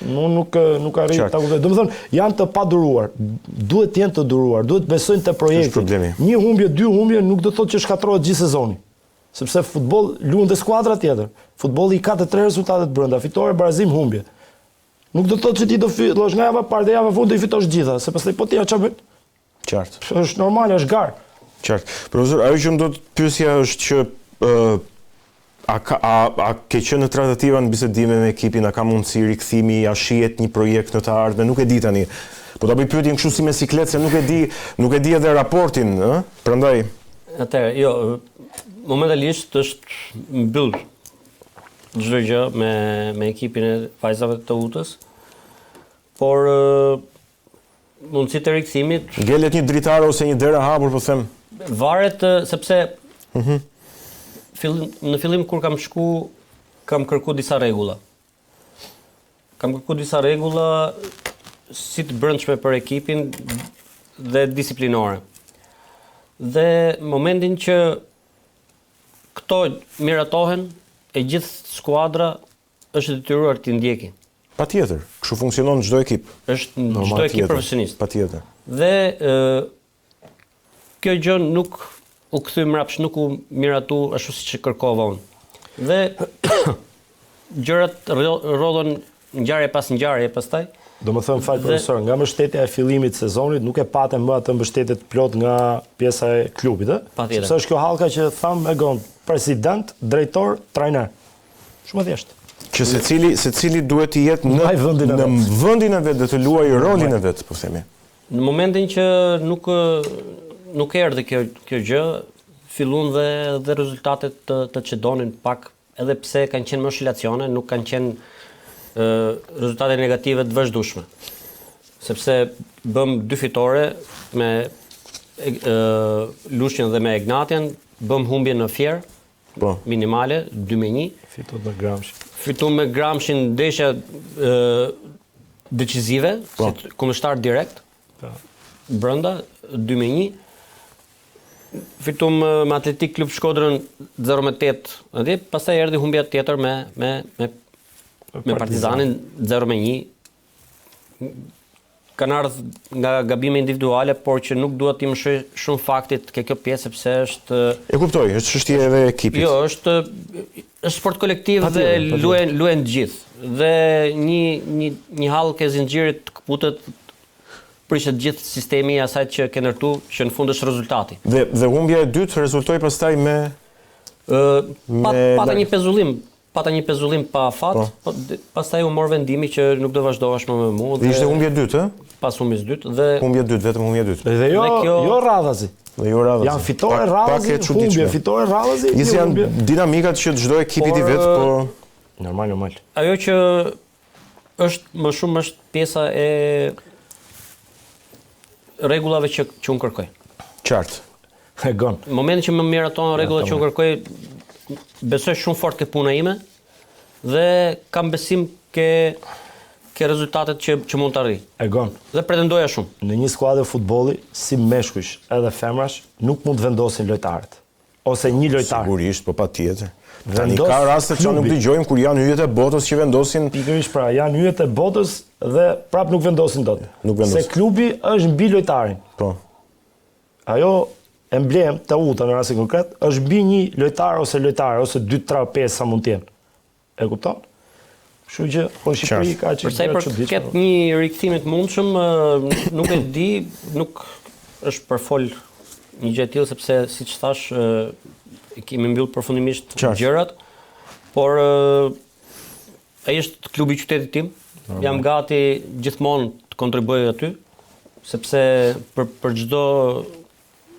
Nuk arrin ta kuptoj. Domethënë, janë të paduruar. Duhet të jenë të duruar, duhet besojnë te projekti. Një humbje, dy humbje nuk do të thotë që shkatërrohet gjithë sezoni. Sepse futboll luan dhe skuadra tjetër. Futbolli ka të tre rezultatet brenda, fitore, barazim, humbje. Nuk do të thotë që ti do fillosh nga java parë dhe java fundit do i fitosh gjitha, se pastaj po ti ç'a bën? Qartë. Është normale, është gar. Qartë. Profesor, ajo që më do të pyesja është që a ke qenë në tratativa në bisedime me ekipin, a ka mundësi rikthimi, a shihet një projekt në të ardhmen, nuk e di tani. Po ta bëj pyetjen kështu si me siklet, se nuk e di edhe raportin, ë? Prandaj. Atëherë, jo, momentalisht është mbyll çdo gjë me ekipin e vajzave të Utës. Por mundësi të rikthimit ngelet një dritare ose një derë hapur, po them. Varet sepse në fillim kur kam shku, kam kërku disa rregulla. Kam kërku disa rregulla si të brendshme për ekipin dhe disiplinore. Dhe momentin që këto miratohen, e gjithë skuadra është detyruar të ndjekin. Patjetër, kështu funksionon çdo ekip. Është çdo ekip profesionist. Patjetër. Dhe kjo gjë nuk u kthy mrapsh, nuk u miratu ashtu siç e kërkova unë. Dhe gjërat rrodhën ngjarje pas ngjarje pastaj. Domethënë, fal profesor, nga mbështetja e fillimit të sezonit nuk e patëm më atë mbështetje plot nga pjesa e klubit, ë? Sepse është kjo hallka që tham e gon, president, drejtor, trajner. Shumë e thjeshtë. Që secili duhet të jetë në vendin e vet dhe të luajë rolin e vet, po themi. Në momentin që nuk erdhi kjo gjë, filluan dhe rezultatet të çdonin pak, edhe pse kanë qenë më oscilacione, nuk kanë qenë rezultate negative të vazhdueshme. Sepse bëm 2 fitore me Lushnjën dhe me Egnatian, bëm humbje në Fier, minimale, 2-1. Fitu me Gramshin. Fitu me Gramshin ndeshja decisive, kundërshtar direkt. Brenda 2-1. Fitum me Atletik Klub Shkodrën 0-8, pastaj erdhi humbja tjetër me Partizanin 0-1. Kanë ardhur nga gabime individuale, por që nuk dua t'i mshoj shumë faktit ke kjo pjesë sepse është E kuptoj, është çështje edhe e ekipit. Jo, është sport kolektiv dhe luajnë të gjithë. Dhe një hallkë e zinxhirit kputet prishet gjithë sistemi i asaj që ke ndërtu, që në fund është rezultati. Dhe humbja e dytë rezultoi pastaj me pata një pezullim pa fat, pastaj u mor vendimi që nuk do vazhdohesh më me mua. Dhe ishte humbje e dytë, pas humbjes dytë dhe humbje e dytë, vetëm humbje e dytë. Dhe jo radhazi. Dhe jo radhazi. Janë fitore radhazi, humbje fitore radhazi. Gjithë janë dinamikat që çdo ekipi i vet, po normal. Ajo që është më shumë është pjesa e rregullave që unë kërkoj. Qartë. E gon. Në momentin që më miraton rregullat që unë kërkoj, besoj shumë fort ke puna ime dhe kam besim ke rezultatet që mund të arrij. E gon. Dhe pretendoja shumë. Në një skuadër futbolli, si meshkujsh edhe femrash, nuk mund të vendosin lojtarët. Ose një lojtar. Sigurisht, po patjetër. Tani ka raste që nuk dëgjojmë kur janë hyjet e botës që vendosin. Pikërisht pra, janë hyjet e botës dhe prap nuk vendosin dot. Se klubi është mbi lojtarin. Po. Ajo emblem të UTA në rastin konkret është mbi një lojtar ose 2, 3, 5 sa mund të jenë. E kupton? Kështu që po Shqipëri ka që përsa i përket një rikthimi të mundshëm, nuk e di, nuk është për fol një gjë e tillë sepse siç thash kemi mbyll përfundimisht gjërat, por ai është klubi i qytetit tim. Jam gati gjithmonë të kontribuoj aty, sepse për çdo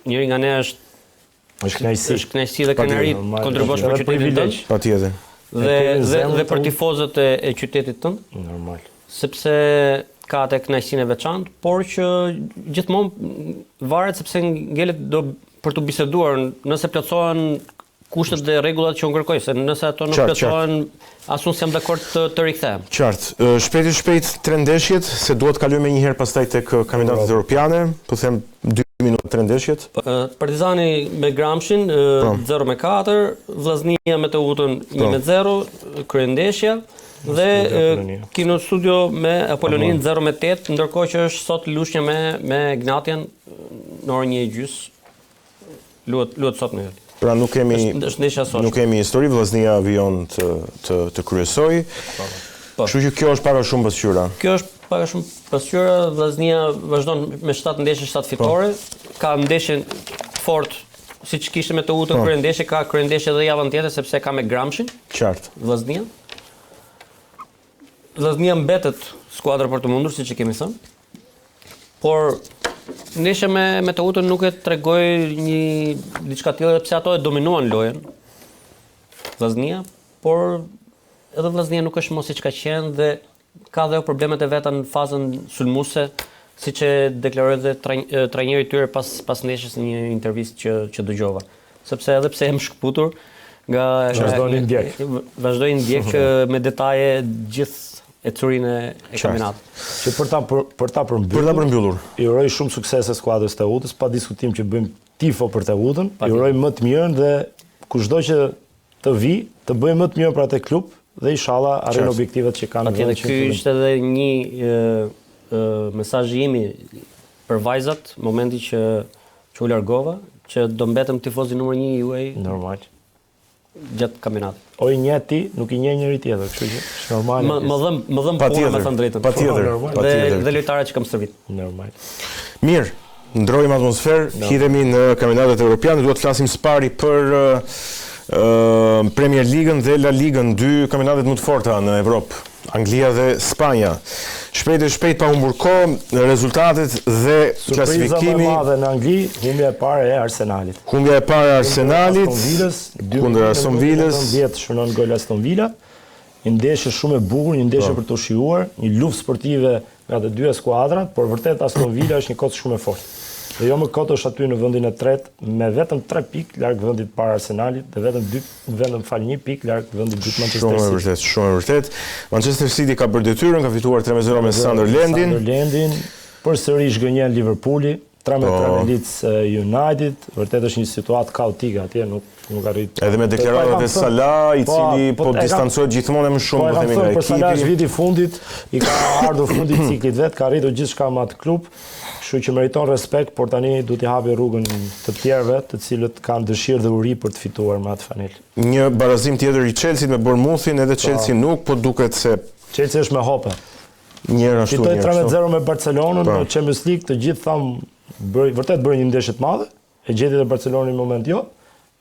njëri nga ne është kënaqësi dhe kënaqëri kontribuosh për qytetin tënd. Patjetër. Dhe për tifozët e qytetit tënd. Normal. Sepse ka atë kënaqësinë e veçantë, por që gjithmonë varet sepse ngelet për të biseduar, nëse plotësohen kushtet dhe rregullat që unë kërkoj, se nëse ato nuk plotësohen, as unë s'jam dakord të rikthehem. Qartë. Shpejt 3 ndeshjet, se duhet të kalojmë një herë pastaj tek kampionatet europiane, po them 2 minuta 3 ndeshjet. Partizani me Gramshin 0-4, Vllaznia me Teutën 1-0, kryendeshja dhe Kino Studio me Apollonin 0-8, ndërkohë që është sot lushja me Gnatian në orën 1:30. Luhet sot në jetë. Pra nuk kemi histori, Vllaznia vijon të kryesoj. Kështu që kjo është para shumë pasqyra. Kjo është para shumë pasqyra, Vllaznia vazhdon me 7 ndeshje, 7 fitore. Ka ndeshje fort, siç kishte me Teutën kryendeshje, ka kryendeshje edhe javën tjetër sepse ka me Gramshin. Qartë. Vllaznia. Vllaznia mbetet skuadra për të mundur, siç e kemi thënë. Por ndeshja me Teutën nuk e tregoi diçka tjetër pse ato e dominuan lojën. Vllaznia, por edhe Vllaznia nuk është mos siç ka qenë dhe ka dhe problemet e veta në fazën sulmuese, siç e deklaroi dhe trajneri i tyre pas ndeshjes në një intervistë që dëgjova. Sepse edhe pse jam shkputur nga vazhdoi ndjek me detaje gjithë ecurinë e kampionatit. Që për ta përmbyllur. I uroj shumë suksese skuadrës të Teutës, pa diskutim që bëjmë tifo për Teutën. I uroj më të mirën dhe kushdo që të vi, të bëjmë më të mirë për atë klub dhe inshallah arrin objektivat që kanë. Patjetër, ky ishte edhe një mesazh i imi për vajzat, momenti që u largova, që do mbetem tifozi numër 1 juaj. Normal. Gjatë kampionatit. O i njeh ti, nuk i njeh njëri tjetër, kështu që është normal. Më dhëm puna me thënë drejtën. Patjetër. Dhe lojtarët që kam stërvit. Normal. Mirë, ndrojmë atmosferë, hidhemi në kampionatet evropiane, duhet të flasim së pari për Premier Ligën dhe La Ligën, 2 kampionatet më të forta në Evropë, Anglia dhe Spanja. Shpejt pa humbur kohë, rezultatet dhe klasifikimi. Surpriza më madhe në Angli, humbja e parë e Arsenalit. Kundër Aston Villës. 10 shënon gol Aston Villa. Një ndeshje shumë e bukur, një ndeshje për të shijuar, një luftë sportive nga të dyja skuadrat, por vërtet Aston Villa është një kocë shumë e fortë. Dhe jo më kot është aty në vendin e tretë me vetëm 3 pikë larg vendit parë Arsenalit dhe vetëm 1 pikë larg vendit dytë Manchester City. Shumë e vërtet. Manchester City ka bërë detyrën, ka fituar 3-0 me Sunderlandin. Përsëri zhgënjen Liverpooli, 3-3 me Leeds United. Vërtet është një situatë kaotike atje, nuk arrit. Edhe me deklaratat e Salah, i cili po distancohet gjithmonë më shumë po themi nga ekipi. Për Salah është viti i fundit, i ka ardhur fundi i ciklit vet, ka arritur gjithçka me atë klub. Kështu që meriton respekt, por tani duhet i hapi rrugën të tjerëve, të cilët kanë dëshirë dhe uri për të fituar me atë fanel. Një barazim tjetër i Chelsea me Bournemouthin, edhe Chelsea nuk, po duket se Chelsea është me hope. Njëra ashtu, fitoi 3-0 me Barcelonën në Champions League, të gjithë thamë vërtet bëri një ndeshje të madhe, e gjeti edhe Barcelonën në moment jo.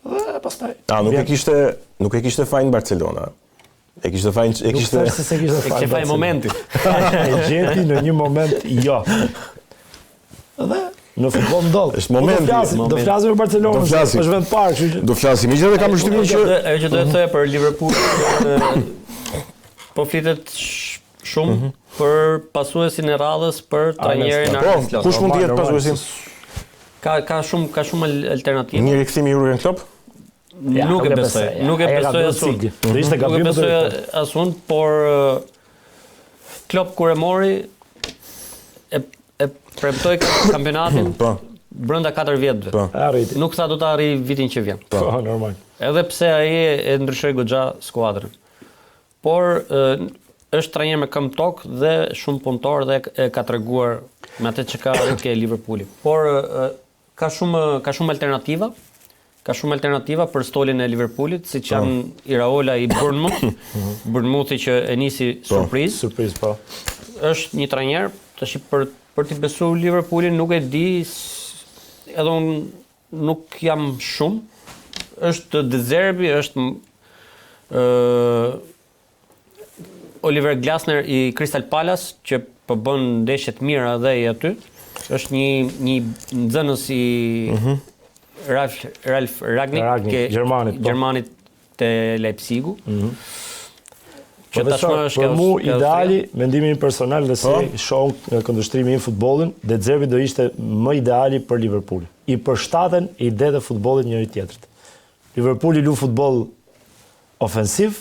Dhe pastaj. Nuk e kishte fajin Barcelona. E kishte fajin momenti. E gjeti në një moment jo. Dhe në futboll ndodh. Është momenti. Do flasim për Barcelonën, është vend parë, kështu që. Do flasim. Megjithatë kam përshtypjen që ajo që do të thoya për Liverpool po flitet shumë për pasuesin e radhës për trajnerin Arne Slot. Kush mund të jetë pasuesi? Ka shumë alternativa. Një rikthim i Jurgen Klopp? Nuk e besoj. Nuk e besoj asun. Nuk e besoj asun, por Klopp kur e mori e premtoi kampionatin brenda 4 vjetëve. Nuk tha do ta arrijë vitin që vjen. Po, normal. Edhe pse ai e ndryshoi goxha skuadrën. Por është trajner me këmbë tokë dhe shumë punëtor dhe e ka treguar me atë që ka ke Liverpooli. Por ka shumë alternativa. Ka shumë alternativa për stolin e Liverpoolit, siç janë Iraola i Bournemouthi që e nisi surprizë. Surprizë, po. Është një trajner, tash për t'i besuar Liverpoolin nuk e di, edhe unë nuk jam shumë. Është De Zerbi, është Oliver Glasner i Crystal Palace që po bën ndeshje të mira edhe i aty. Është një nxënës i Ralf Rangnick, Gjermanit të Leipzigu. Që tashmë është për mu ideali, mendimi im personal dhe si shoh nga këndvështrimi i futbollit, De Zerbi do ishte më ideali për Liverpool. I përshtaten idetë e futbollit njëri tjetrit. Liverpooli lu futboll ofensiv,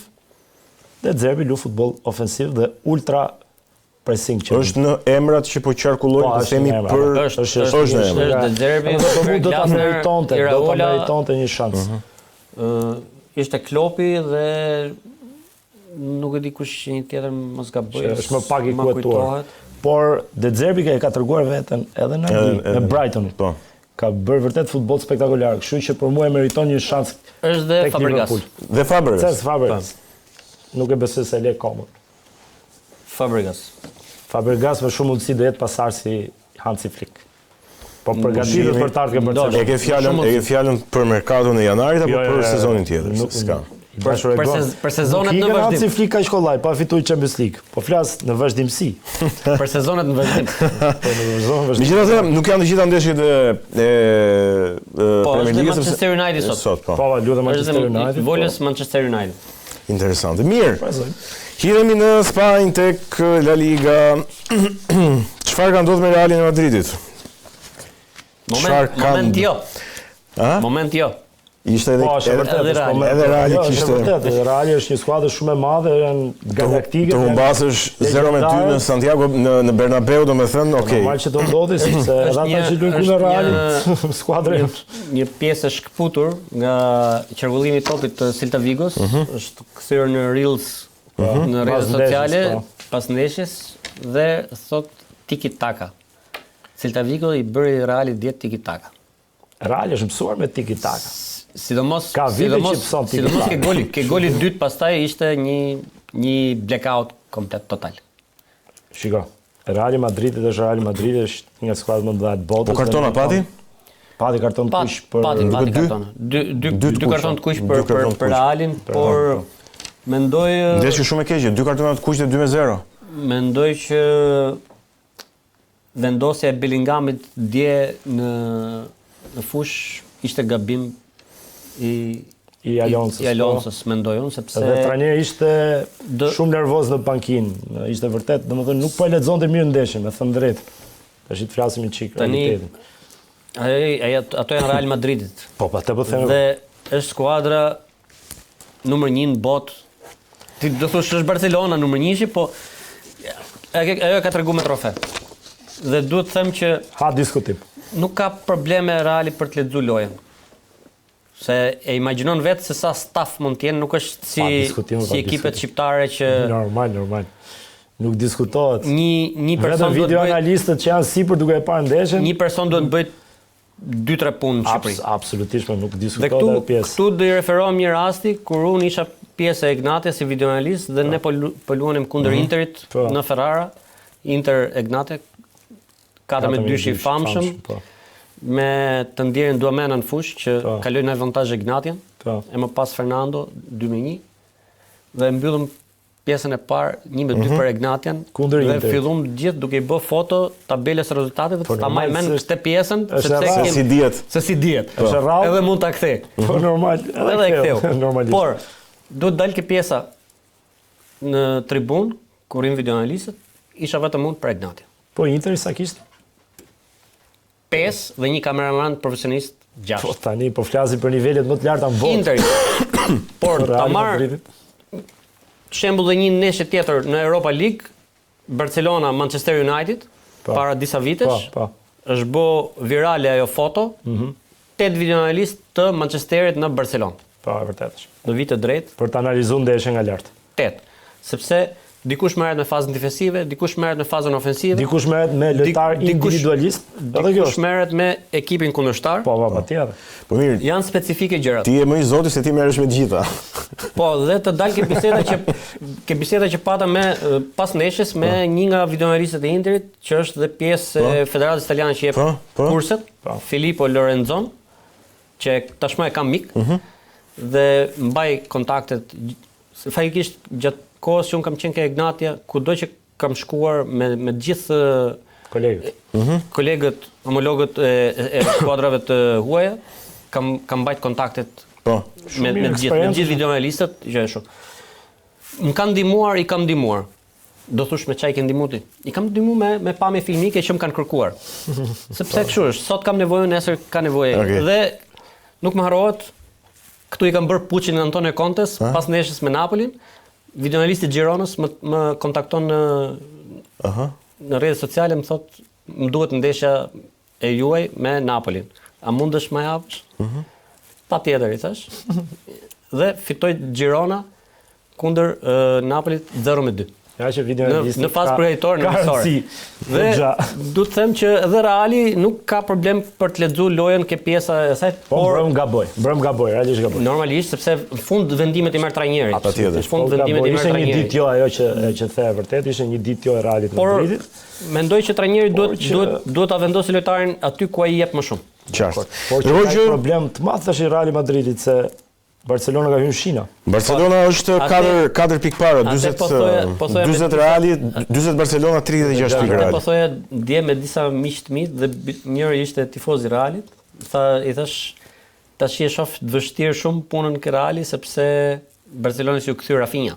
De Zerbi lu futboll ofensiv dhe ultra pressing që është në emrat që po qarkullojnë të themi për është në emrat. De Zerbi do ta meritonte një shans. Ishte Kloppi dhe nuk e di kush një tjetër mos gaboj. Është më pak i kujtuar. Por De Zerbi ka treguar veten edhe në Brighton. Po. Ka bërë vërtet futboll spektakolar, kështu që për mua e meriton një shans. Është dhe Fabregas. Dhe Fabregas. Nuk e besoj se le komod. Fabregas me shumë mundësi do jetë pasardhësi Hansi Flick. Po përgatitet për të ardhur ke Barcelona. E ke fjalën për merkaton e janarit apo për sezonin tjetër? S'ka. Për sezonet në vazhdim. Hansi Flick ka shkollaj, pa fituar Champions League. Po flas në vazhdimsi. Për sezonet në vazhdim. Megjithatë, nuk janë të gjitha ndeshjet e Premier League-s. Manchester United sot. Po, lutem Manchester United. Volës Manchester United. Interesante. Mirë. Hidhemi në Spanjë tek La Liga. Çfarë ka ndodhur me Realin e Madridit? Moment jo. Moment jo. Ishte edhe Reali kishte. Vërtet, Reali është një skuadër shumë e madhe, janë galaktike. Të humbasësh 0-2 në Santiago në Bernabeu, domethënë, okay. Normal që do ndodhi sepse edhe ata që luajnë kundër Realit, skuadra një pjesë e shkëputur nga qarkullimi i topit të Celta Vigos, është kthyer në Reels në rrjetet sociale pas ndeshjes dhe thot tiki taka. Celta Vigo i bëri Realit 10 tiki taka. Reali është mësuar me tiki taka. Sidomos ke goli dytë pastaj ishte një blackout komplet total. Shiko, Real Madrid është Real Madrid, është një skuadër më e mëdha e botës. Po kartona pati? Pati karton të kuq për Pati kartona. Dy karton të kuq për Realin, por mendoj ndeshje shumë e keqe, 2 kartona të kuq dhe 2-0. Mendoj që vendosja e Bellinghamit dje në fush ishte gabim i Alonsës, mendoj unë, sepse dhe trajneri ishte shumë nervoz në bankinë. Ishte vërtet, domethënë nuk po e lexonte mirë ndeshjen, me thënë drejt. Tash të flasim një çik realitetin. Ato janë Real Madridit. Po, atë po them. Dhe është skuadra numër 1 në botë. Ti do thosh është Barcelona numër 1, po ajo ka treguar me trofe. Dhe duhet të them që ha diskutim. Nuk ka probleme Reali për të lexuar lojën. Se e imagjinon vetë se sa staf mund të jenë, nuk është si ekipet shqiptare që normal. Nuk diskutohet. Një person do video analistët që janë sipër duke e parë ndeshjen. Një person do të bëjë 2-3 punë në Shqipëri. Absolutisht, nuk diskutohet atë pjesë. Këtu do i referohem një rasti kur unë isha pjesë e Egnatia si videoanalist dhe ne po luanim kundër Interit në Ferrara, Inter Egnate 4-2 i famshëm. Me të ndjerin Duamena në fushë që kaloi në avantazh Ignatian, e më pas Fernando 2-1 dhe mbyllëm pjesën e parë 1-2 për Ignatian dhe fillum gjithë duke i bë foto tabelës rezultateve të ta marrë mend këtë pjesën se si dihet. Edhe mund ta kthej. Po normal, edhe e ktheu. Por duhet dal ke pjesa në tribun kur in videoanalistët, isha vetëm unë për Ignatian. Po Interi sa kishte 5 dhe një kameraman profesionist 6. Po tani po flasim për nivelet më të larta në botë. Interi. Por ta marr shembull dhe një ndeshje tjetër në Europa League, Barcelona Manchester United, para disa vitesh. Është bë virale ajo foto. 8 videoanalist të Manchesterit në Barcelonë. Po, vërtet. Në vit të drejtë për të analizuar ndeshjen nga lart. 8. Sepse dikush merret në fazën defensive, dikush merret në fazën ofensive, dikush merret me lojtar individualist, dikush merret me ekipin kundërshtar. Po, patjetër. Po mirë. Janë specifike gjërat. Ti je më i zoti se ti merresh me të gjitha. Po, dhe të dal ke biseda që pata me pas ndeshjes me një nga videoanalistët e Interit, që është dhe pjesë e Federatës Italiane që jep kurset, Filippo Lorenzon, që tashmë e kam mik. Dhe mbaj kontaktet faktikisht gjatë kohës që unë kam qenë ke Egnatia, kudo që kam shkuar me gjithë kolegët, homologët e skuadrave të huaja, kam mbajt kontaktet me gjithë videoanalistët, gjë e shumë. I kam ndihmuar. Do thosh me çaj ke ndihmuar ti. I kam ndihmuar me pamje filmike që më kanë kërkuar. Sepse kështu është, sot kam nevojë, nesër ka nevojë. Dhe nuk më harrohet, këtu i kam bërë puçin Antonio Contes pas ndeshjes me Napolin. Videoanalisti Gironës më kontakton në rrjetet sociale, më thot, më duhet ndeshja e juaj me Napolin. A mundesh ma japësh? Patjetër, i thash. Dhe fitoi Girona kundër Napolit 0-2. Ja që videoanalisti në fazë përgatitor në mësore. Dhe du të them që edhe Reali nuk ka problem për të lexuar lojën ke pjesa e saj, por brëm gaboj, realisht gaboj. Normalisht sepse në fund vendimet i merr trajneri. Patjetër. Në fund vendimet i merr trajneri. Ishte një ditë jo ajo që the vërtet, ishte një ditë jo e Realit në Madridit. Por mendoj që trajneri duhet ta vendosë lojtarin aty ku ai jep më shumë. Qartë. Por që ka problem të madh tash i Reali Madridit se Barcelona ka hyrë Shina. Barcelona është 4 pikë para, 40 Reali, 40 Barcelona, 36 pikë Reali. Po thoya dje me disa miq të mi dhe njëri ishte tifoz i Realit, i thash tash e shoh të vështirë shumë punën ke Reali sepse Barcelona si u kthy Rafinha.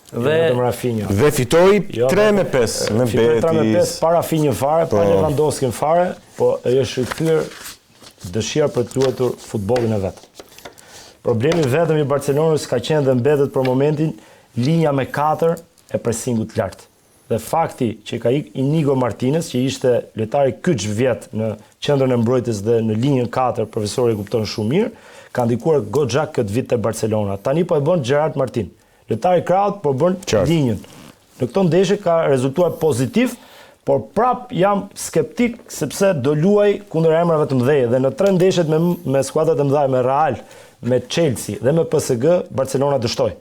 Dhe fitoi 3-5 me Betis. 3-5 para Rafinha fare, pa Lewandowski fare, po është kthyer dëshira për të luajtur futbollin e vet. Problemi vetëm i Barcelonës ka qenë dhe mbetet për momentin linja me 4 e presingut lart. Dhe fakti që ka ikë Inigo Martinez, që ishte lojtari kyç vjet në qendrën e mbrojtjes dhe në linjën 4, profesori e kupton shumë mirë, ka ndikuar goxha këtë vit te Barcelona. Tani po e bën Gerard Martin. Lojtari krahut po bën linjën. Në këtë ndeshje ka rezultuar pozitiv, por prap jam skeptik sepse do luaj kundër emrave të mëdhenj dhe në 3 ndeshjet me skuadrat e mëdha, me Real, me Chelsea dhe me PSG, Barcelona dështoi.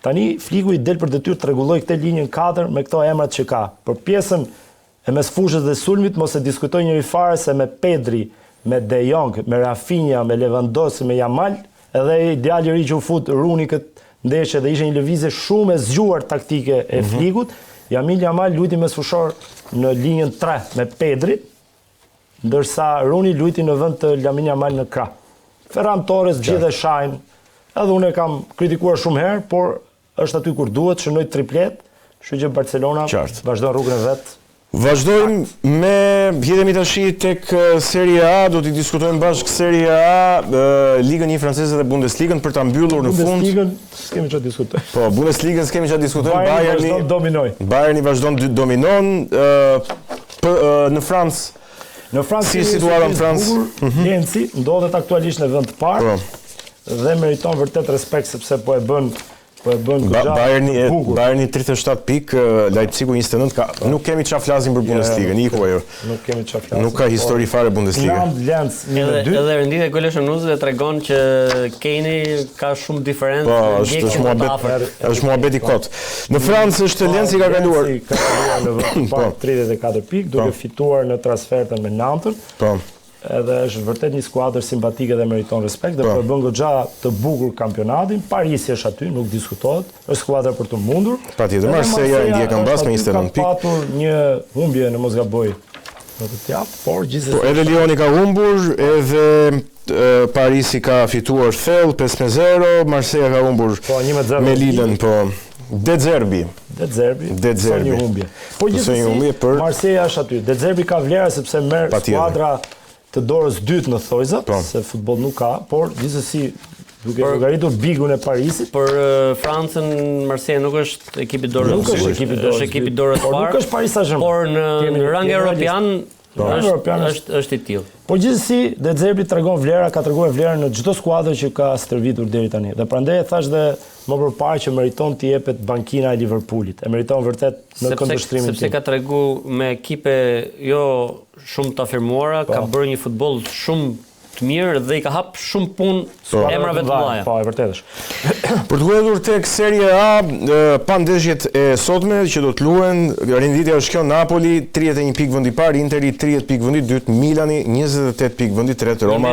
Tani Fliku i del për detyrë të rregullojë këtë linjën 4 me këto emrat që ka. Për pjesën e mesfushës dhe sulmit mos e diskutoj njëri fare se me Pedri, me De Jong, me Rafinha, me Lewandowski, me Yamal, edhe ideali i ri që u fut Rooney këtë ndeshje dhe ishte një lëvizje shumë e zgjuar taktike e Flikut. Yamal luajti mesfushor në linjën 3 me Pedri, ndërsa Rooney luajti në vend të Lamine Yamal në krah. Ferran Torres gjithë e shajnë, edhe unë e kam kritikuar shumë herë, por është aty kur duhet, shënoi triplet, kështu që Barcelona vazhdon rrugën e vet. Vazhdojmë me hidhemi tash tek Serie A, do t'i diskutojmë bashkë Serie A, Ligën 1 franceze dhe Bundesligën për ta mbyllur në fund. Bundesligën s'kemi çfarë diskutoj. Po, Bundesligën s'kemi çfarë diskutojmë. Bayerni vazhdon dominon në Francë. Në Francë si situata në Francë? Lenci ndodhet aktualisht në vend të parë dhe meriton vërtet respekt sepse po e bën Bayerni 37 pikë, Leipzigu 29 ka. Nuk kemi çfarë flasim për Bundesligën, iku ajo. Nuk kemi çfarë flasim. Nuk ka histori fare Bundesliga. Edhe renditja e goleve shënuesve tregon që Kane ka shumë diferencë. Është muhabet i kot. Në Francë është Lenci ka kaluar. Ka kaluar në vend të parë 34 pikë, duke fituar në transfertën me Nantes. Po. Edhe është vërtet një skuadër simpatike dhe meriton respekt dhe po e bën goxha të bukur kampionatin. Parisi është aty, nuk diskutohet. Është skuadër për të mundur. Patjetër, Marseilla ndjek mbas me 29 pikë. Ka patur një humbje në mos gaboj në të tjap, por gjithsesi. Edhe Lyoni ka humbur, edhe Parisi ka fituar thellë 5-0, Marseilla ka humbur me Lilën, po. De Zerbi. Një humbje. Po gjithsesi, Marseilla është aty. De Zerbi ka vlera sepse merr skuadra të dorës dytë në thojzat, se futboll nuk ka, por gjithsesi duke llogaritur bigun e Parisit. Për Francën, Marseille nuk është ekipi dorës. Është ekipi dorës parë. Nuk është Paris Saint-Germain. Por në rang europian është i tillë. Po gjithsesi, De Zerbi tregon vlera, ka treguar vlerën në çdo skuadër që ka stërvitur deri tani. Dhe prandaj e thash dhe më përpara që meriton të jepet bankina e Liverpoolit. E meriton vërtet në këndvështrimin tim. Sepse ka tregu me ekipe jo shumë të afirmuara, ka bërë një futboll shumë të mirë dhe i ka hap shumë punë emrave të mëdha. Po, e vërtetë është. Për të hedhur tek Serie A, pa ndeshjet e sotme që do të luhen, renditja është kjo: Napoli 31 pikë vendi i parë, Interi 30 pikë vendi i dytë, Milani 28 pikë vendi i tretë, Roma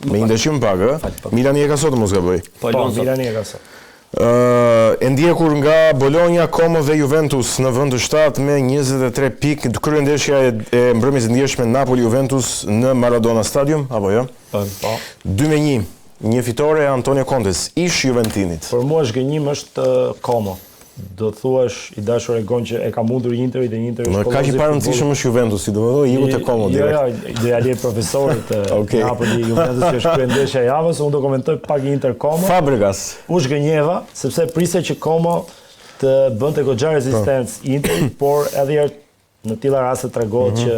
me një ndeshje më pak, Milani e ka sot mos gaboj. Po, Milani e ka sot. E ndjekur nga Bologna, Como dhe Juventus në vend të 7 me 23 pikë. Kryendeshja e mbrëmjes së ndjeshme Napoli-Juventus në Maradona Stadium, apo jo? Po. 2-1, një fitore e Antonio Contes, ish Juventinit. Për mua zgënjim është Como. Do thuash i dashur e gon që e ka mundur Interi dhe Interi është ka që parëndësishëm është Juventusi, domethënë iku te Como direkt. Jo, do ja lej profesorit Napoli Juventus që është kryendeshja e javës, unë do komentoj pak Inter Como. Fabregas. U zgënjeva sepse prisja që Como të bënte goxha rezistencë Interi, por edhe në tilla raste tregohet që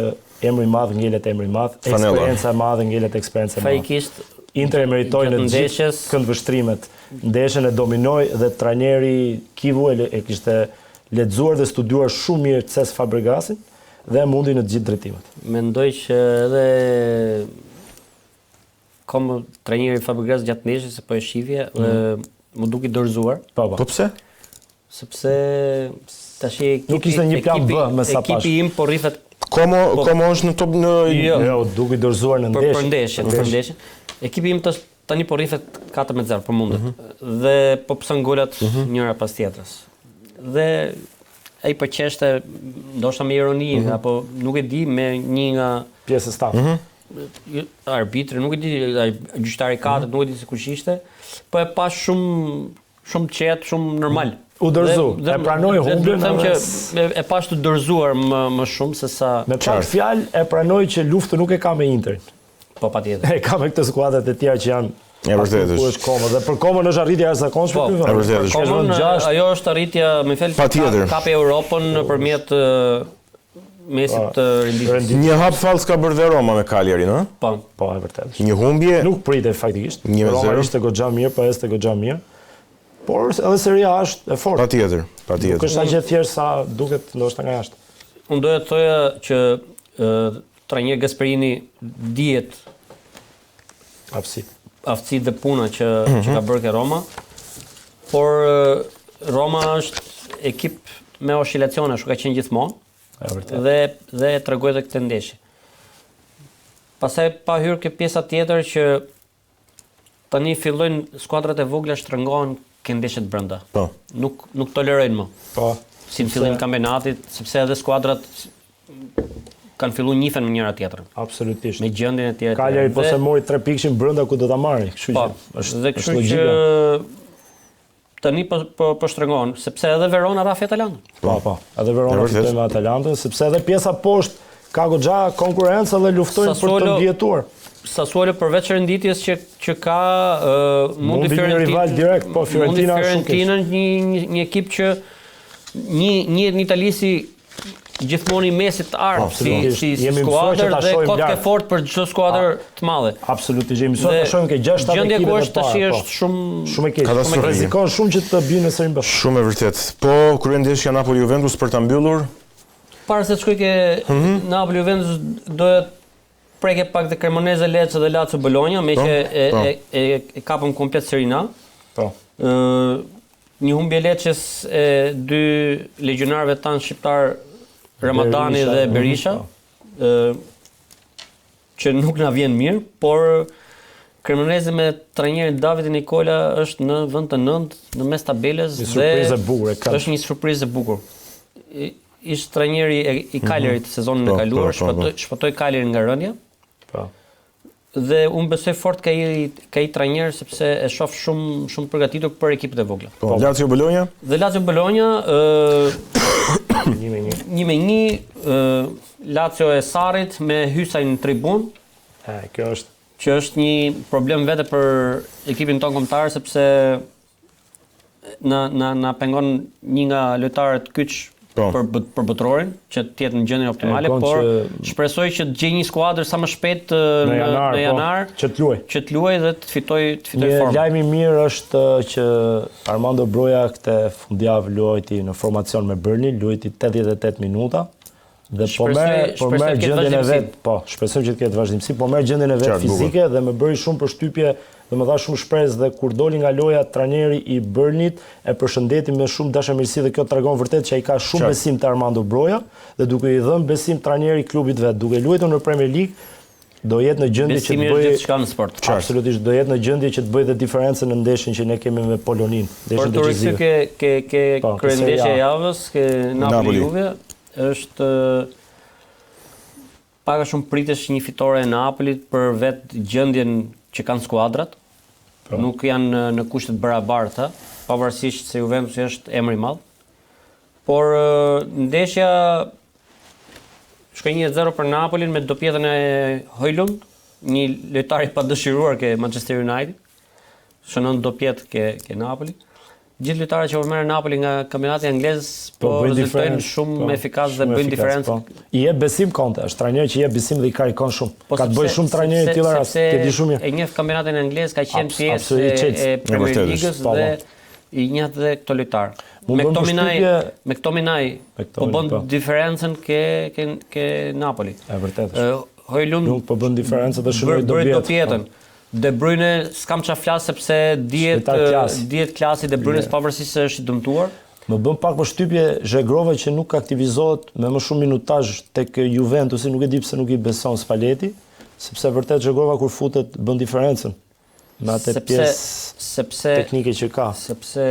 emri i madh ngelet emri i madh, eksperjenca e madhe ngelet eksperjenca e madhe. Faikisht Inter e meritoi në gjithë këndvështrimet. Ndeshjen e dominoi dhe trajneri Kivu e kishte lexuar dhe studiuar shumë mirë Cesc Fabregasin dhe mundi në të gjithë drejtimet. Mendoj që edhe Como trajneri Fabregas gjatë ndeshjes po e shihje, më duki dorëzuar. Po. Pse? Sepse tash nuk ishte një plan B me sa pash. Ekipi im po rrifet Como është në top në jo, duke dorëzuar në ndeshje. Për ndeshjen. Ekipi im tani po rrifet 14-0 për mundet. Dhe po pësën golat njëra pas tjetrës. Dhe ai po qeshte ndoshta me ironi apo nuk e di me një nga pjesë e stafit. Arbitri, nuk e di, gjyqtari katët, nuk e di se kush ishte, po e pa shumë qetë, shumë normal. U dorëzu, e pranoi humbjen. E pash të dorëzuar më shumë se sa. Me pak fjalë e pranoi që luftën nuk e ka me Interin. Po patjetër. E ka me këtë skuadrat e tjera që janë. E vërtetë është. Como dhe për Komën është arritja e jashtëzakonshme këtu. E vërtetë është. Komën ajo është arritja, më fal, kapi Europën nëpërmjet mesit të renditjes. Një hap falls ka bërë dhe Roma me Cagliarin, ëh? Po, e vërtetë. Një humbje. Nuk pritej faktikisht. Roma ishte goxha mirë, po ishte goxha mirë. Por edhe Serie A është e fortë. Patjetër. Nuk është aq e thjeshtë sa duket ndoshta nga jashtë. Unë doja të thoja që trajner Gasperini dihet aftësi dhe puna që ka bërë ke Roma, por Roma është ekip me oscilacione, ashtu ka qenë gjithmonë. Dhe tregoi edhe këtë ndeshje. Pastaj pa hyrë ke pjesa tjetër që tani fillojnë skuadrat e vogla shtrëngohen ke ndeshjet brenda. Po. Nuk tolerojnë më. Po. Si në fillim kampionatit, sepse edhe skuadrat kanë filluar njihen me njëra tjetrën. Absolutisht. Me gjendjen e tjetër. Cagliari po se mori 3 pikëshin brenda ku do ta marrë, kështu që është logjika. tani po shtrengon, sepse edhe Verona rafi Atalantë. Po. Edhe Verona fitoi me Atalantën, sepse edhe pjesa poshtë ka goxha konkurrencë dhe luftojnë për të ndjetuar. Sassuolo përveç renditjes që ka mundi rival direkt, po Fiorentina një ekip që një Itali si gjithmonë i mesit të ardhë si skuadër dhe kot ke fort për çdo skuadër të madhe. Absolutisht, jemi mësuar të shohim ke 6-7 gjendja ekipe ku të është tash është shumë e keq. Rrezikon shumë që të bijnë në serin B. Shumë e vërtet. Po kryen ndeshja Napoli-Juventus për ta mbyllur. Para se të shkoj ke Napoli-Juventus doja preke pak dhe Cremonese Lecce dhe Lazio Bologna, me që e kapëm komplet Serie A. Po. Një humbje Lecces e dy legionarëve tanë shqiptar Ramadani dhe Berisha, që nuk na vjen mirë, por Cremonese me trajnerin Davide Nicola është në vend të 9 në mes tabelës dhe është një surprizë e bukur. Ishte trajneri i Cagliarit sezonin e kaluar, shpëtoi Cagliarin nga rënja. Dhe unë besoj fort ka i trajner sepse e shoh shumë përgatitur për ekipet e vogla. Po, Lazio Bologna? Dhe Lazio Bologna 1-1, Lazio e Sarrit me hysaj në tribun. Kjo është që është një problem vete për ekipin tonë kombëtar sepse na pengon një nga lojtarët kyç për botrorin, që të jetë në gjendjen optimale, por shpresoj që të gjej një skuadër sa më shpejt në janar që të luajë dhe të fitoj formë. Një lajm i mirë është që Armando Broja këtë fundjavë luajti në formacion me Burnley, luajti 88 minuta. Dhe po merr gjendjen e vet, shpresoj që të ketë vazhdimsi, po merr gjendjen e vet fizike dhe më bëri shumë përshtypje dhe më dha shumë shpresë dhe kur doli nga loja trajneri i Burnleyt e përshëndeti me shumë dashamirësi dhe kjo tregon vërtet që ai ka shumë besim te Armando Broja dhe duke i dhënë besim trajneri i klubit vet, duke luajtur në Premier League do jetë në gjendje që të bëjë gjithçka në sport. Absolutisht do jetë në gjendje që të bëjë dhe diferencën në ndeshjen që ne kemi me Polonin, ndeshjen decisive. Por të kryendeshja e javës, ke Napoli-Juve është pak a shumë pritesh një fitore e Napolit për vetë gjendjen që kanë skuadrat. Nuk janë në kushte të barabarta, pavarësisht se Juventus është emër i madh. Por ndeshja shkoi 1-0 për Napolin me dopjetën e Højlund, një lojtar i padëshiruar ke Manchester United. Shënon dopjet ke Napoli. Gjithë lojtarët që merren Napoli nga kampionati anglez rezultojnë shumë efikas dhe bëjnë diferencë. I jep besim Conte, është trajner që jep besim dhe i karikon shumë. Ka të bëjë shumë trajnerë të tillë rast, ti di shumë mirë. E njeh kampionatin anglez, ka qenë pjesë e Premier League-s dhe i njeh dhe këto lojtar. Me McTominay po bën diferencën ke Napoli. Është vërtet. Højlund po bën diferencë dhe shënoi dobjetën. De Bruyne s'kam çfarë flas sepse dihet klasi De Bruyne pavarësisht se është i dëmtuar. Më bën pak përshtypje Zhegrova që nuk aktivizohet me më shumë minutazh tek Juventusi, nuk e di pse nuk i beson Spalletti, sepse vërtet Zhegrova kur futet bën diferencën. Me atë pjesë teknike që ka. Sepse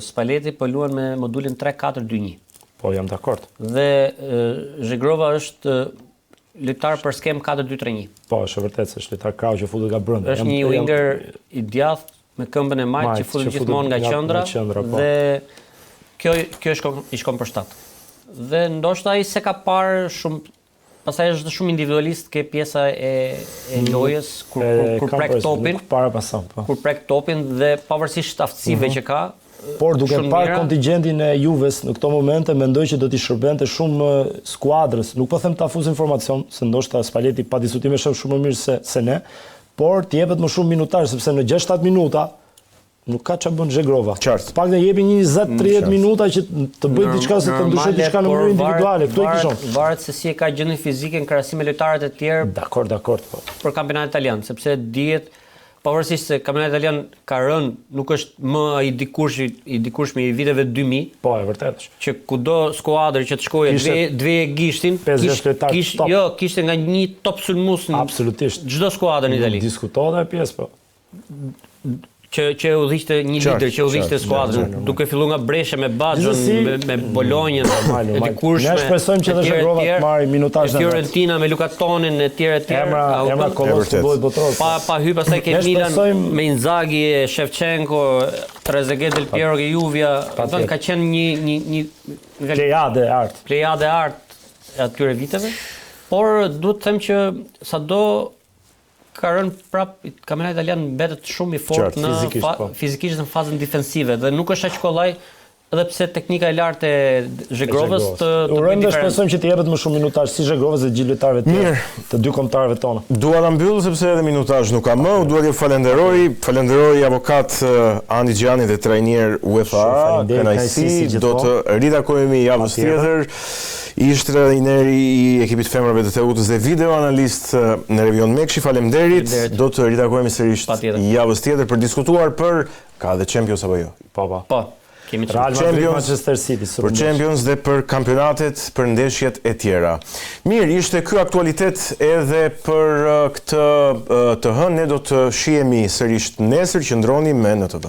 Spalletti po luan me modulin 3-4-2-1. Po jam dakord. Dhe Zhegrova është lojtar për skem 4-2-3-1. Po, është vërtet se është lojtar krau që futet nga brenda. Është një winger i djathtë me këmbën e majt që futet gjithmonë nga qendra dhe kjo i shkon për shtat. Dhe ndoshta ai se ka parë shumë, pastaj është shumë individualist ke pjesa e lojës kur prek topin, kur prek topin dhe pavarësisht aftësive që ka. Por duke parë kontingjentin e Juves në këto momente, mendoj që do t'i shërbente shumë skuadrës. Nuk po them ta fuz informacion, se ndoshta Spalletti pa diskutim e shef shumë më mirë se ne, por t'i jepet më shumë minutazh sepse në 6-7 minuta nuk ka ç'a bën Zhegrova. Pak ne jepi një 20-30 minuta që të bëj diçka se të ndryshoj diçka në mënyrë individuale. Kto i kishon? Varet se si e ka gjendjen fizike në krahasim me lojtarët e tjerë. Dakor. Për kampionatin italian, sepse dihet pavarësisht se kampionati italian ka rënë, nuk është më i dikurshmi i viteve 2000. Po, e vërtet është. Që kudo skuadër që të shkojë dve gishtin, kishte nga një top sulmues në absolutisht çdo skuadër në Itali. Diskutohet e pjesë, po. që udhëhiqte një lider, që udhëhiqte skuadrën, duke filluar nga Brescia me Baggio'n, me Bolonjën, e dikurshme. Ne shpresojmë që edhe Zhegrova të marrë minutazh në Fiorentina me Luka Tonin e tjerë. Emra kolos futbollit botror. Pa hy pastaj ke Milan me Inzaghi, Shevchenko, Trezeguet, Del Piero ke Juvia, ka qenë një plejade art atyre viteve, por duhet të them që sado ka rënë prap kampionati italian mbetet shumë i fortë fizikisht në fazën defensive dhe nuk është aq kollaj edhe pse teknika e lartë e Zhegrovës të urojmë dhe shpresojmë që të jepet më shumë minutazh si Zhegrovës dhe gjithë lojtarëve tjerë të dy kombëtarëve tonë. Dua ta mbyll sepse edhe minutazh nuk ka më. Dua t'ju falenderoj avokat Andi Xhani dhe trajner UEFA. Kënaqësi, do të ritakojmë javës tjetër. Ishte trajneri i ekipit femrave të Teutës dhe video analist në Revion Mekshi. Faleminderit. Do të ritakojmë sërish javës tjetër për diskutuar për ka dhe Champions apo jo. Po. Kemi Real Madrid, Manchester City, për Champions dhe për kampionatet, për ndeshjet e tjera. Mirë, ishte ky aktualitet edhe për këtë të hënë. Ne do të shihemi sërish nesër. Qëndroni me NTV.